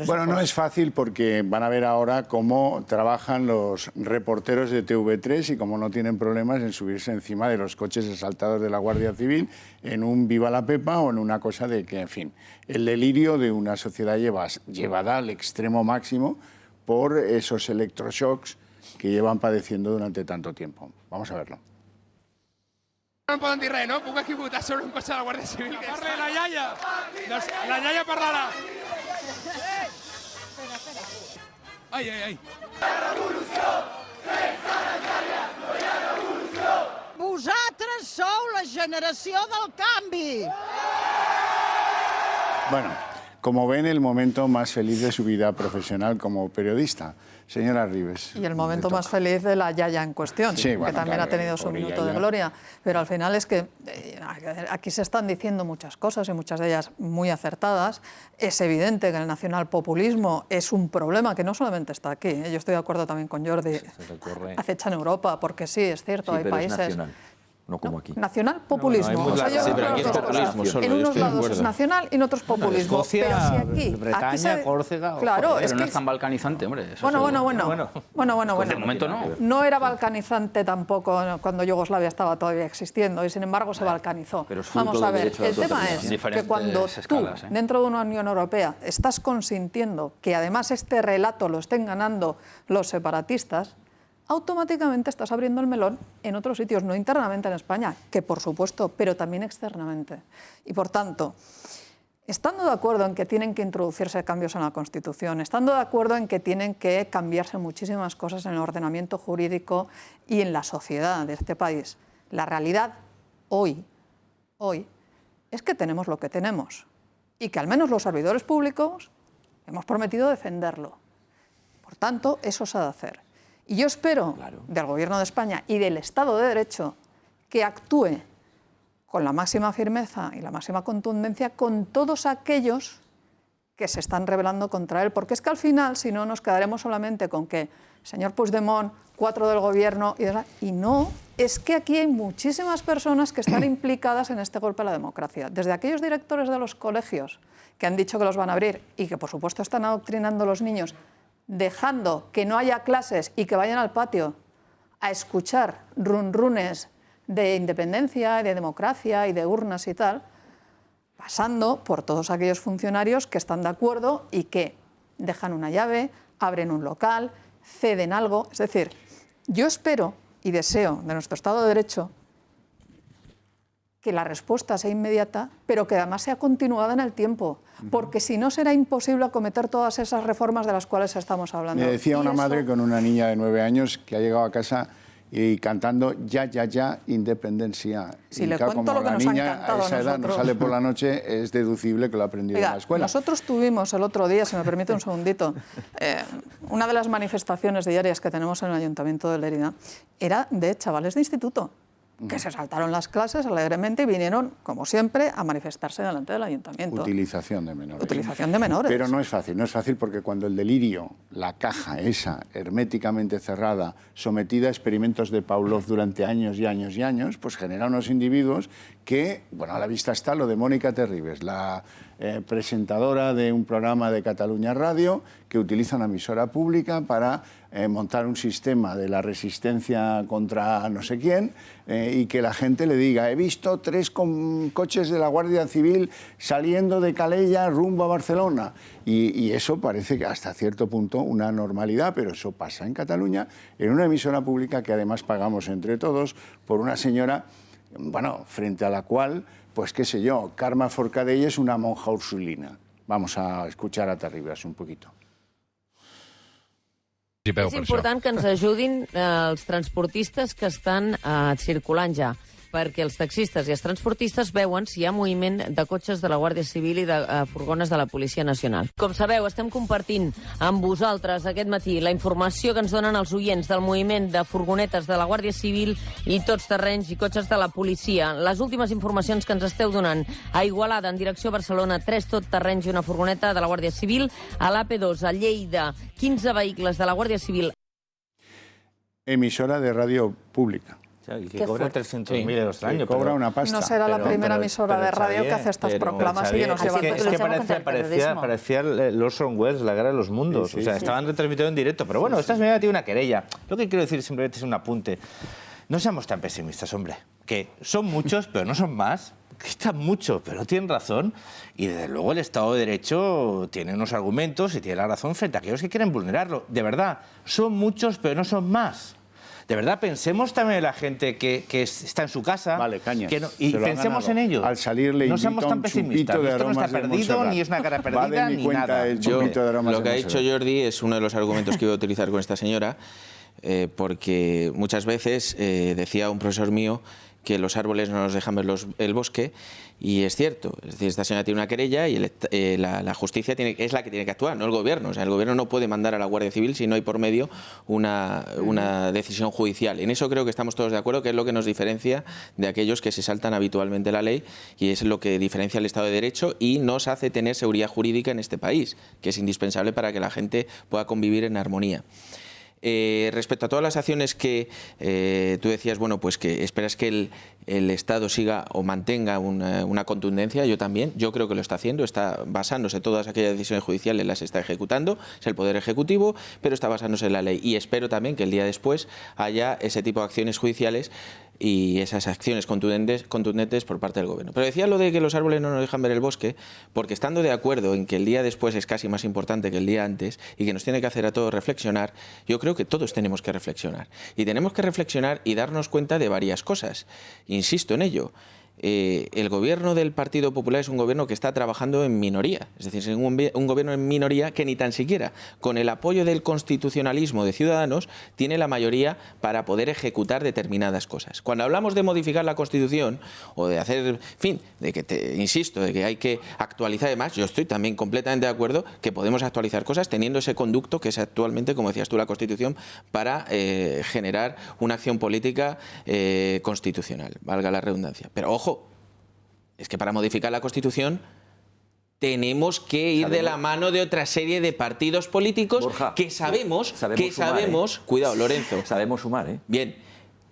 Bueno, ojos. no es fácil porque van a ver ahora cómo trabajan los reporteros de TV3 y cómo no tienen problemas en subirse encima de los coches asaltados de la Guardia Civil en un Viva la Pepa o en una cosa de que, en fin, el delirio de una sociedad llevada al extremo máximo por esos electroshocks que llevan padeciendo durante tanto tiempo. Vamos a verlo. No em poden dir res, no? Puc aquí votar sobre un cotxe de la Guàrdia Civil. Que parli la iaia! Doncs la iaia parlarà. Ai, ai, ai. Revolució! Sense represàlies no hi ha revolució! Vosaltres sou la generació del canvi! Bueno, como ven, el momento más feliz de su vida profesional como periodista. Señora Ribes. Y el momento más feliz de la yaya en cuestión, sí, bueno, que también claro, ha tenido su minuto de gloria. Pero al final es que aquí se están diciendo muchas cosas y muchas de ellas muy acertadas. Es evidente que el nacionalpopulismo es un problema que no solamente está aquí. Yo estoy de acuerdo también con Jordi. Acecha en Europa, porque sí, es cierto, hay países... Es nacional. No como aquí. Nacional-populismo. Sí, pero aquí es populismo solo. En unos lados es nacional y en otros populismo. Escocia, pero si aquí, Bretaña, Córcega... Claro, Pero es no que es tan balcanizante, hombre. Bueno. De momento no. No era balcanizante tampoco cuando Yugoslavia estaba todavía existiendo y sin embargo se balcanizó. Vamos a ver, el tema es que cuando tú, dentro de una Unión Europea, estás consintiendo que además este relato lo estén ganando los separatistas, automáticamente estás abriendo el melón en otros sitios, no internamente en España, que por supuesto, pero también externamente. Y por tanto, estando de acuerdo en que tienen que introducirse cambios en la Constitución, estando de acuerdo en que tienen que cambiarse muchísimas cosas en el ordenamiento jurídico y en la sociedad de este país, la realidad hoy es que tenemos lo que tenemos y que al menos los servidores públicos hemos prometido defenderlo. Por tanto, eso se ha de hacer. Y yo espero del Gobierno de España y del Estado de Derecho que actúe con la máxima firmeza y la máxima contundencia con todos aquellos que se están rebelando contra él, porque es que al final, si no, nos quedaremos solamente con que señor Puigdemont, 4 del Gobierno, y no, es que aquí hay muchísimas personas que están implicadas en este golpe a la democracia, desde aquellos directores de los colegios que han dicho que los van a abrir y que por supuesto están adoctrinando a los niños, dejando que no haya clases y que vayan al patio a escuchar runrunes de independencia, de democracia y de urnas y tal, pasando por todos aquellos funcionarios que están de acuerdo y que dejan una llave, abren un local, ceden algo. Es decir, yo espero y deseo de nuestro Estado de Derecho que la respuesta sea inmediata, pero que además sea continuada en el tiempo, porque si no será imposible acometer todas esas reformas de las cuales estamos hablando. Me decía una madre con una niña de 9 años que ha llegado a casa y cantando ya, independencia. Si y le claro, cuento como lo que la nos ha niña encantado a esa edad no sale por la noche, es deducible que lo ha aprendido en la escuela. Nosotros tuvimos el otro día, si me permite un segundito, una de las manifestaciones diarias que tenemos en el Ayuntamiento de Lérida era de chavales de instituto, que se saltaron las clases alegremente y vinieron, como siempre, a manifestarse delante del ayuntamiento. Utilización de menores. Utilización de menores. Pero no es fácil porque cuando el delirio, la caja esa herméticamente cerrada, sometida a experimentos de Pavlov durante años y años y años, pues genera unos individuos que, bueno, a la vista está lo de Mónica Terribas, la presentadora de un programa de Cataluña Radio, que utiliza una emisora pública para montar un sistema de la resistencia contra no sé quién y que la gente le diga, he visto 3 coches de la Guardia Civil saliendo de Calella rumbo a Barcelona. Y eso parece que hasta cierto punto una normalidad, pero eso pasa en Cataluña, en una emisora pública que además pagamos entre todos por una señora, bueno, frente a la cual, pues qué sé yo, Carme Forcadell es una monja ursulina. Vamos a escuchar a Terribas un poquito. És important que ens ajudin els transportistes que estan circulant ja, perquè els taxistes i els transportistes veuen si hi ha moviment de cotxes de la Guàrdia Civil i de furgones de la Policia Nacional. Com sabeu, estem compartint amb vosaltres aquest matí la informació que ens donen els oients del moviment de furgonetes de la Guàrdia Civil i tots terrenys i cotxes de la policia. Les últimes informacions que ens esteu donant a Igualada, en direcció a Barcelona, 3 tot terrenys i una furgoneta de la Guàrdia Civil. A l'AP2, a Lleida, 15 vehicles de la Guàrdia Civil. Emisora de radio pública. Y que cobra 300.000 euros al año. Cobra una pasta. No será la primera emisora de radio que hace estas proclamas y que nos lleva... Es que parecía los Orwell, la guerra de los mundos. O sea, estaban retransmitiendo en directo. Pero bueno, esta señora tiene una querella. Lo que quiero decir simplemente es un apunte. No seamos tan pesimistas, hombre. Que son muchos, pero no son más. Quitan mucho, pero no tienen razón. Y desde luego el Estado de Derecho tiene unos argumentos y tiene la razón frente a aquellos que quieren vulnerarlo. De verdad, son muchos, pero no son más. De verdad, pensemos también en la gente que está en su casa. Vale, Cañas. Y pensemos en ellos. Al salir le no seamos tan pesimistas. Esto no está perdido, ni es una cara perdida, ni nada. Lo que ha dicho Jordi es uno de los argumentos que iba a utilizar con esta señora, porque muchas veces decía un profesor mío que los árboles no nos dejan ver el bosque, y es cierto. Es decir, esta señora tiene una querella y la justicia es la que tiene que actuar, no el gobierno. O sea, el gobierno no puede mandar a la Guardia Civil si no hay por medio una decisión judicial. En eso creo que estamos todos de acuerdo, que es lo que nos diferencia de aquellos que se saltan habitualmente la ley, y es lo que diferencia el Estado de Derecho y nos hace tener seguridad jurídica en este país, que es indispensable para que la gente pueda convivir en armonía. Respecto a todas las acciones que tú decías, bueno, pues que esperas que el Estado siga o mantenga una contundencia, yo también, yo creo que lo está haciendo, está basándose, todas aquellas decisiones judiciales las está ejecutando, es el Poder Ejecutivo, pero está basándose en la ley, y espero también que el día después haya ese tipo de acciones judiciales y esas acciones contundentes por parte del gobierno. Pero decía lo de que los árboles no nos dejan ver el bosque, porque estando de acuerdo en que el día después es casi más importante que el día antes y que nos tiene que hacer a todos reflexionar, yo creo que todos tenemos que reflexionar. Y tenemos que reflexionar y darnos cuenta de varias cosas. Insisto en ello. el gobierno del Partido Popular es un gobierno que está trabajando en minoría, es decir, es un gobierno en minoría que ni tan siquiera con el apoyo del constitucionalismo de Ciudadanos tiene la mayoría para poder ejecutar determinadas cosas. Cuando hablamos de modificar la Constitución o de hacer, en fin, de que insisto, de que hay que actualizar además, yo estoy también completamente de acuerdo que podemos actualizar cosas teniendo ese conducto que es actualmente, como decías tú, la Constitución para generar una acción política constitucional, valga la redundancia. Pero ojo, es que para modificar la Constitución tenemos que ir de la mano de otra serie de partidos políticos, Borja, que sabemos, cuidado, Lorenzo. Sabemos sumar, ¿eh? Bien,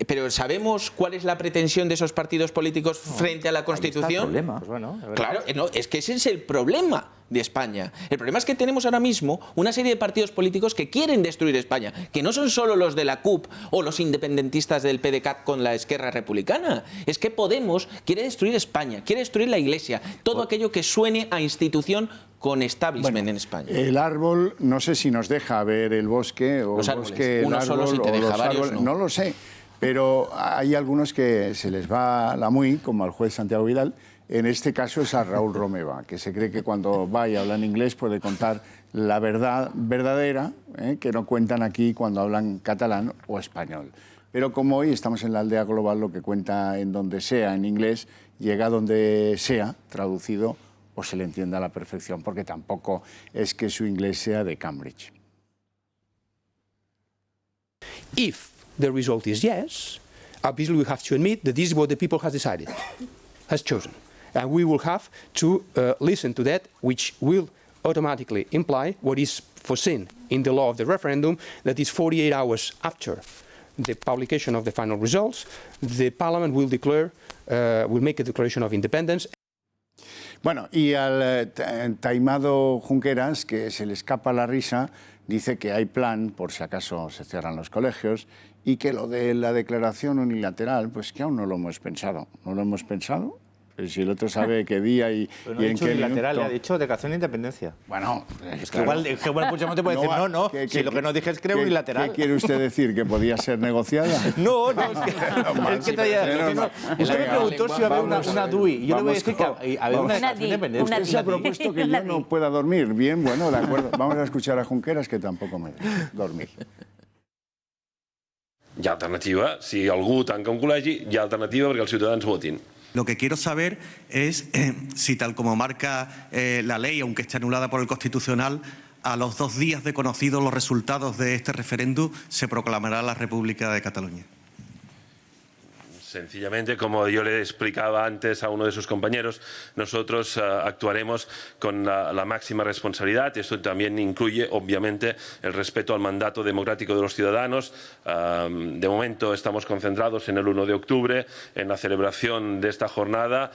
pero ¿sabemos cuál es la pretensión de esos partidos políticos frente a la Constitución? Ahí está el problema. Pues bueno, claro, no, es que ese es el problema de España. El problema es que tenemos ahora mismo una serie de partidos políticos que quieren destruir España, que no son solo los de la CUP o los independentistas del PDeCAT con la Esquerra Republicana. Es que Podemos quiere destruir España, quiere destruir la Iglesia, todo aquello que suene a institución con establishment en España. El árbol, no sé si nos deja ver el bosque o los el árboles. bosque, Uno solo si te deja, varios no lo sé. Pero hay algunos que se les va la muy, como al juez Santiago Vidal. En este caso es a Raúl Romeva, que se cree que cuando va y habla en inglés puede contar la verdad verdadera, que no cuentan aquí cuando hablan catalán o español. Pero como hoy estamos en la aldea global, lo que cuenta en donde sea en inglés llega donde sea traducido o se le entienda a la perfección, porque tampoco es que su inglés sea de Cambridge. If the result is yes, obviously we have to admit that this is what the people has decided, has chosen. And we will have to listen to that, which will automatically imply what is foreseen in the law of the referendum, that is 48 hours after the publication of the final results, the Parliament will declare, will make a declaration of independence. Bueno, y al taimado Junqueras, que se le escapa la risa, dice que hay plan, por si acaso se cierran los colegios, y que lo de la declaración unilateral, pues que aún no lo hemos pensado. ¿No lo hemos pensado? Pues si el otro sabe qué día y, pero no y en qué unilateral, minuto... le ha dicho declaración de independencia. Bueno, es que igual Puigdemont te puede decir no, si lo que nos dije es creo unilateral. ¿Qué quiere usted decir? ¿Que podía ser negociada? No, es que todavía... Usted me preguntó si iba a haber una DUI, y yo le voy a decir que había una declaración de independencia. Usted se ha propuesto que yo no pueda dormir. Bien, bueno, de acuerdo. Vamos a escuchar a Junqueras, que tampoco me deja dormir. Hi ha alternativa. Si algú tanca un col·legi, hi ha alternativa perquè els ciutadans votin. Lo que quiero saber es si, tal como marca la ley, aunque esté anulada por el Constitucional, a los 2 días de conocidos los resultados de este referéndum, se proclamará la República de Cataluña. Sencillamente, como yo le explicaba antes a uno de sus compañeros, nosotros actuaremos con la máxima responsabilidad. Esto también incluye, obviamente, el respeto al mandato democrático de los ciudadanos. De momento estamos concentrados en el 1 de octubre, en la celebración de esta jornada.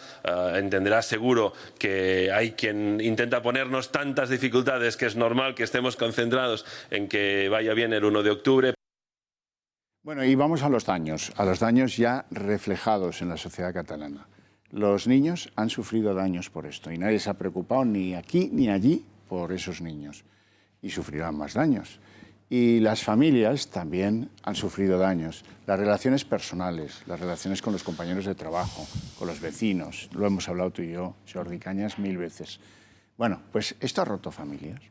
Entenderá seguro que hay quien intenta ponernos tantas dificultades que es normal que estemos concentrados en que vaya bien el 1 de octubre. Bueno, y vamos a los daños ya reflejados en la sociedad catalana. Los niños han sufrido daños por esto y nadie se ha preocupado ni aquí ni allí por esos niños y sufrirán más daños. Y las familias también han sufrido daños. Las relaciones personales, las relaciones con los compañeros de trabajo, con los vecinos, lo hemos hablado tú y yo, Jordi Cañas, 1000 veces. Bueno, pues esto ha roto familias.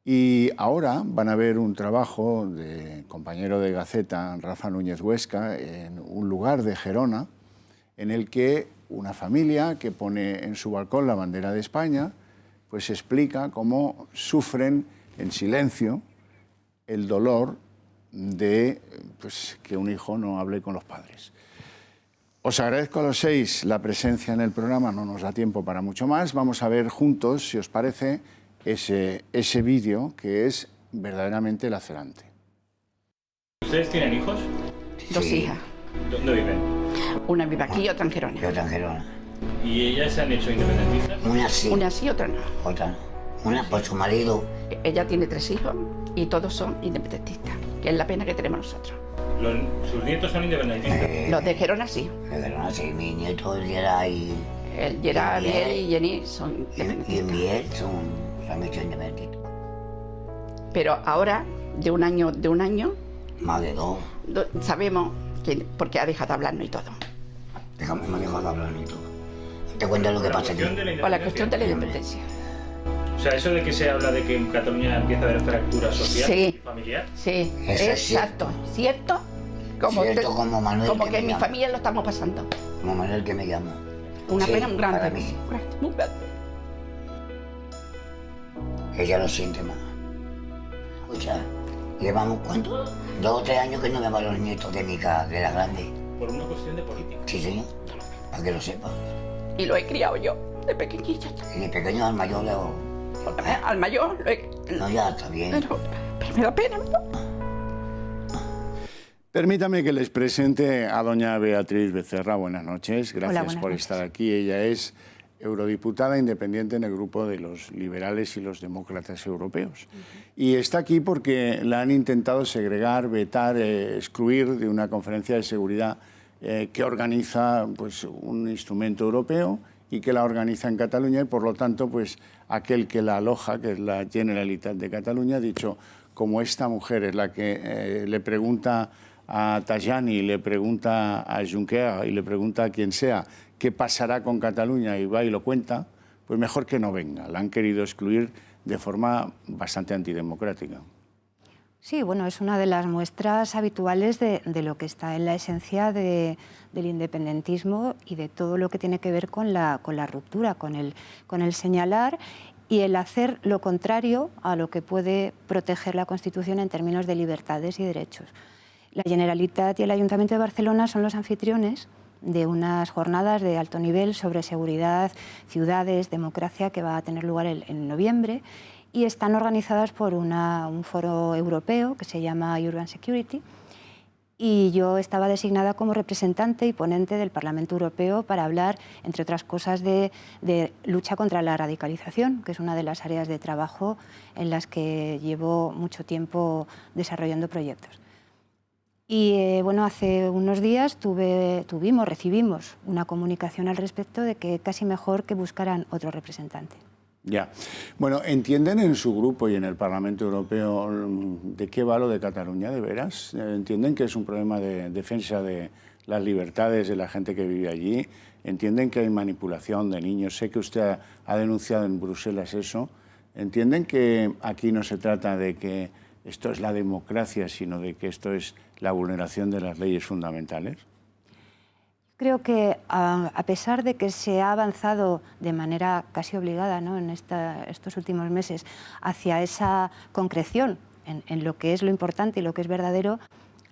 Y ahora van a ver un trabajo de compañero de Gaceta, Rafa Núñez Huesca, en un lugar de Gerona, en el que una familia que pone en su balcón la bandera de España, pues explica cómo sufren en silencio el dolor de que un hijo no hable con los padres. Os agradezco a los 6 la presencia en el programa, no nos da tiempo para mucho más. Vamos a ver juntos, si os parece, ese vídeo que es verdaderamente lacerante. ¿Ustedes tienen hijos? Sí. 2 hijas. ¿Dónde viven? Una vive aquí y otra en Gerona. Y otra en Gerona. ¿Y ellas se han hecho independentistas? Una sí, otra no. Otra no. Una por su marido. Ella tiene 3 hijos y todos son independentistas, que es la pena que tenemos nosotros. ¿Sus nietos son independentistas? Los de Gerona sí. De Gerona sí, mi nieto Gerard y... Gerard, Biel y Jenny son independentistas. Y Biel son... han hecho independentistas. Pero ahora, de un año... Más de 2. Sabemos que porque ha dejado de hablarnos y todo. Me ha dejado hablar y todo. Te cuento lo que pasa aquí. Por la cuestión de la independencia. O sea, eso de que se habla de que en Cataluña empieza a haber fractura social y familiar. Sí, Eso es exacto. ¿Cierto? Como, Cierto, como Manuel, como que que en me mi llama. familia lo estamos pasando. Como Manuel que me llama. Una Sí, pena muy grande. para mí. Muy grande. Ella lo siente más. Escucha, llevamos ¿cuánto? 2 o 3 años que no me van los nietos de mi casa, de la grande. Por una cuestión de política. Sí, señor, para que lo sepa. Y lo he criado yo, de pequeñita. Y de pequeño al mayor le hago. Al mayor lo he... No, ya está bien. Pero me da pena, ¿no? Permítame que les presente a doña Beatriz Becerra. Buenas noches, gracias Hola, buenas por noches. estar aquí. Ella es eurodiputada independiente en el grupo de los liberales y los demócratas europeos. Y está aquí porque la han intentado segregar, vetar, excluir de una conferencia de seguridad que organiza pues, un instrumento europeo y que la organiza en Cataluña, y por lo tanto pues, aquel que la aloja, que es la Generalitat de Cataluña, ha dicho, como esta mujer es la que le pregunta a Tajani, le pregunta a Juncker y le pregunta a quien sea qué pasará con Cataluña y va y lo cuenta, pues mejor que no venga. La han querido excluir de forma bastante antidemocrática. Sí, bueno, es una de las muestras habituales de lo que está en la esencia del independentismo y de todo lo que tiene que ver con la ruptura, con el señalar y el hacer lo contrario a lo que puede proteger la Constitución en términos de libertades y derechos. La Generalitat y el Ayuntamiento de Barcelona son los anfitriones de unas jornadas de alto nivel sobre seguridad, ciudades, democracia, que va a tener lugar en noviembre, y están organizadas por un foro europeo que se llama Urban Security, y yo estaba designada como representante y ponente del Parlamento Europeo para hablar, entre otras cosas, de lucha contra la radicalización, que es una de las áreas de trabajo en las que llevo mucho tiempo desarrollando proyectos. Y bueno, hace unos días recibimos una comunicación al respecto de que casi mejor que buscaran otro representante. Ya. Bueno, ¿entienden en su grupo y en el Parlamento Europeo de qué va lo de Cataluña, de veras? ¿Entienden que es un problema de defensa de las libertades de la gente que vive allí? ¿Entienden que hay manipulación de niños? Sé que usted ha denunciado en Bruselas eso. ¿Entienden que aquí no se trata de que esto es la democracia, sino de que esto es la vulneración de las leyes fundamentales? Creo que a pesar de que se ha avanzado de manera casi obligada, ¿no?, en estos últimos meses hacia esa concreción en lo que es lo importante y lo que es verdadero,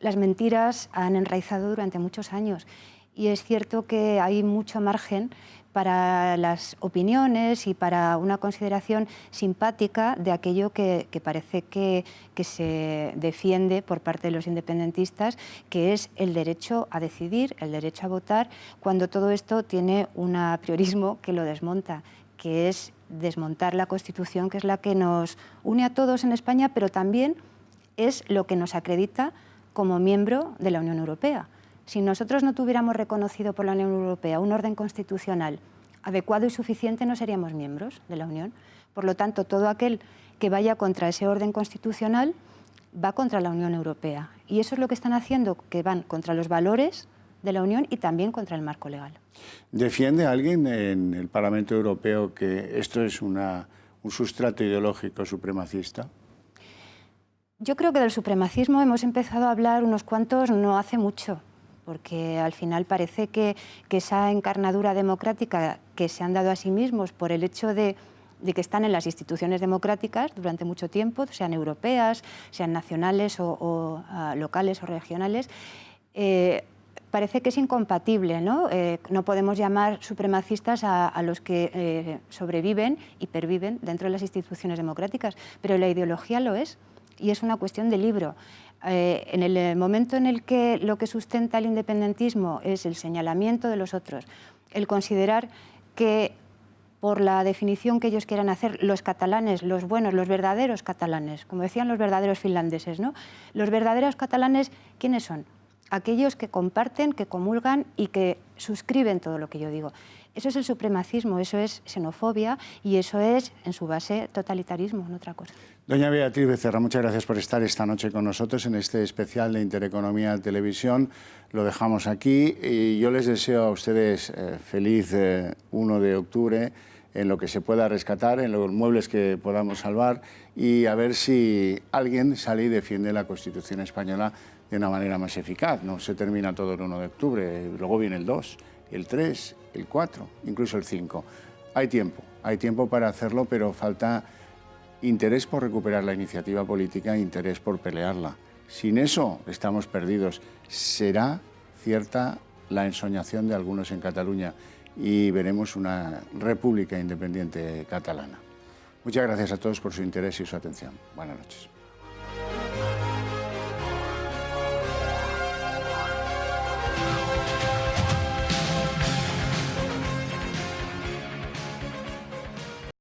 las mentiras han enraizado durante muchos años. Y es cierto que hay mucho margen para las opiniones y para una consideración simpática de aquello que parece que se defiende por parte de los independentistas, que es el derecho a decidir, el derecho a votar, cuando todo esto tiene un apriorismo que lo desmonta, que es desmontar la Constitución, que es la que nos une a todos en España, pero también es lo que nos acredita como miembro de la Unión Europea. Si nosotros no tuviéramos reconocido por la Unión Europea un orden constitucional adecuado y suficiente, no seríamos miembros de la Unión. Por lo tanto, todo aquel que vaya contra ese orden constitucional va contra la Unión Europea. Y eso es lo que están haciendo, que van contra los valores de la Unión y también contra el marco legal. ¿Defiende alguien en el Parlamento Europeo que esto es un sustrato ideológico supremacista? Yo creo que del supremacismo hemos empezado a hablar unos cuantos no hace mucho, porque al final parece que esa encarnadura democrática que se han dado a sí mismos por el hecho de que están en las instituciones democráticas durante mucho tiempo, sean europeas, sean nacionales o locales o regionales, parece que es incompatible, ¿no? No podemos llamar supremacistas a los que sobreviven y perviven dentro de las instituciones democráticas, pero la ideología lo es, y es una cuestión de libro. En el momento en el que lo que sustenta el independentismo es el señalamiento de los otros, el considerar que por la definición que ellos quieran hacer, los catalanes, los buenos, los verdaderos catalanes, como decían los verdaderos finlandeses, ¿no? Los verdaderos catalanes, ¿quiénes son? Aquellos que comparten, que comulgan y que suscriben todo lo que yo digo. Eso es el supremacismo, eso es xenofobia y eso es, en su base, totalitarismo, no otra cosa. Doña Beatriz Becerra, muchas gracias por estar esta noche con nosotros en este especial de Intereconomía Televisión. Lo dejamos aquí y yo les deseo a ustedes feliz 1 de octubre en lo que se pueda rescatar, en los muebles que podamos salvar y a ver si alguien sale y defiende la Constitución española de una manera más eficaz. No se termina todo el 1 de octubre, luego viene el 2, el 3, el 4, incluso el 5. Hay tiempo para hacerlo, pero falta interés por recuperar la iniciativa política, interés por pelearla. Sin eso estamos perdidos. Será cierta la ensoñación de algunos en Cataluña y veremos una república independiente catalana. Muchas gracias a todos por su interés y su atención. Buenas noches.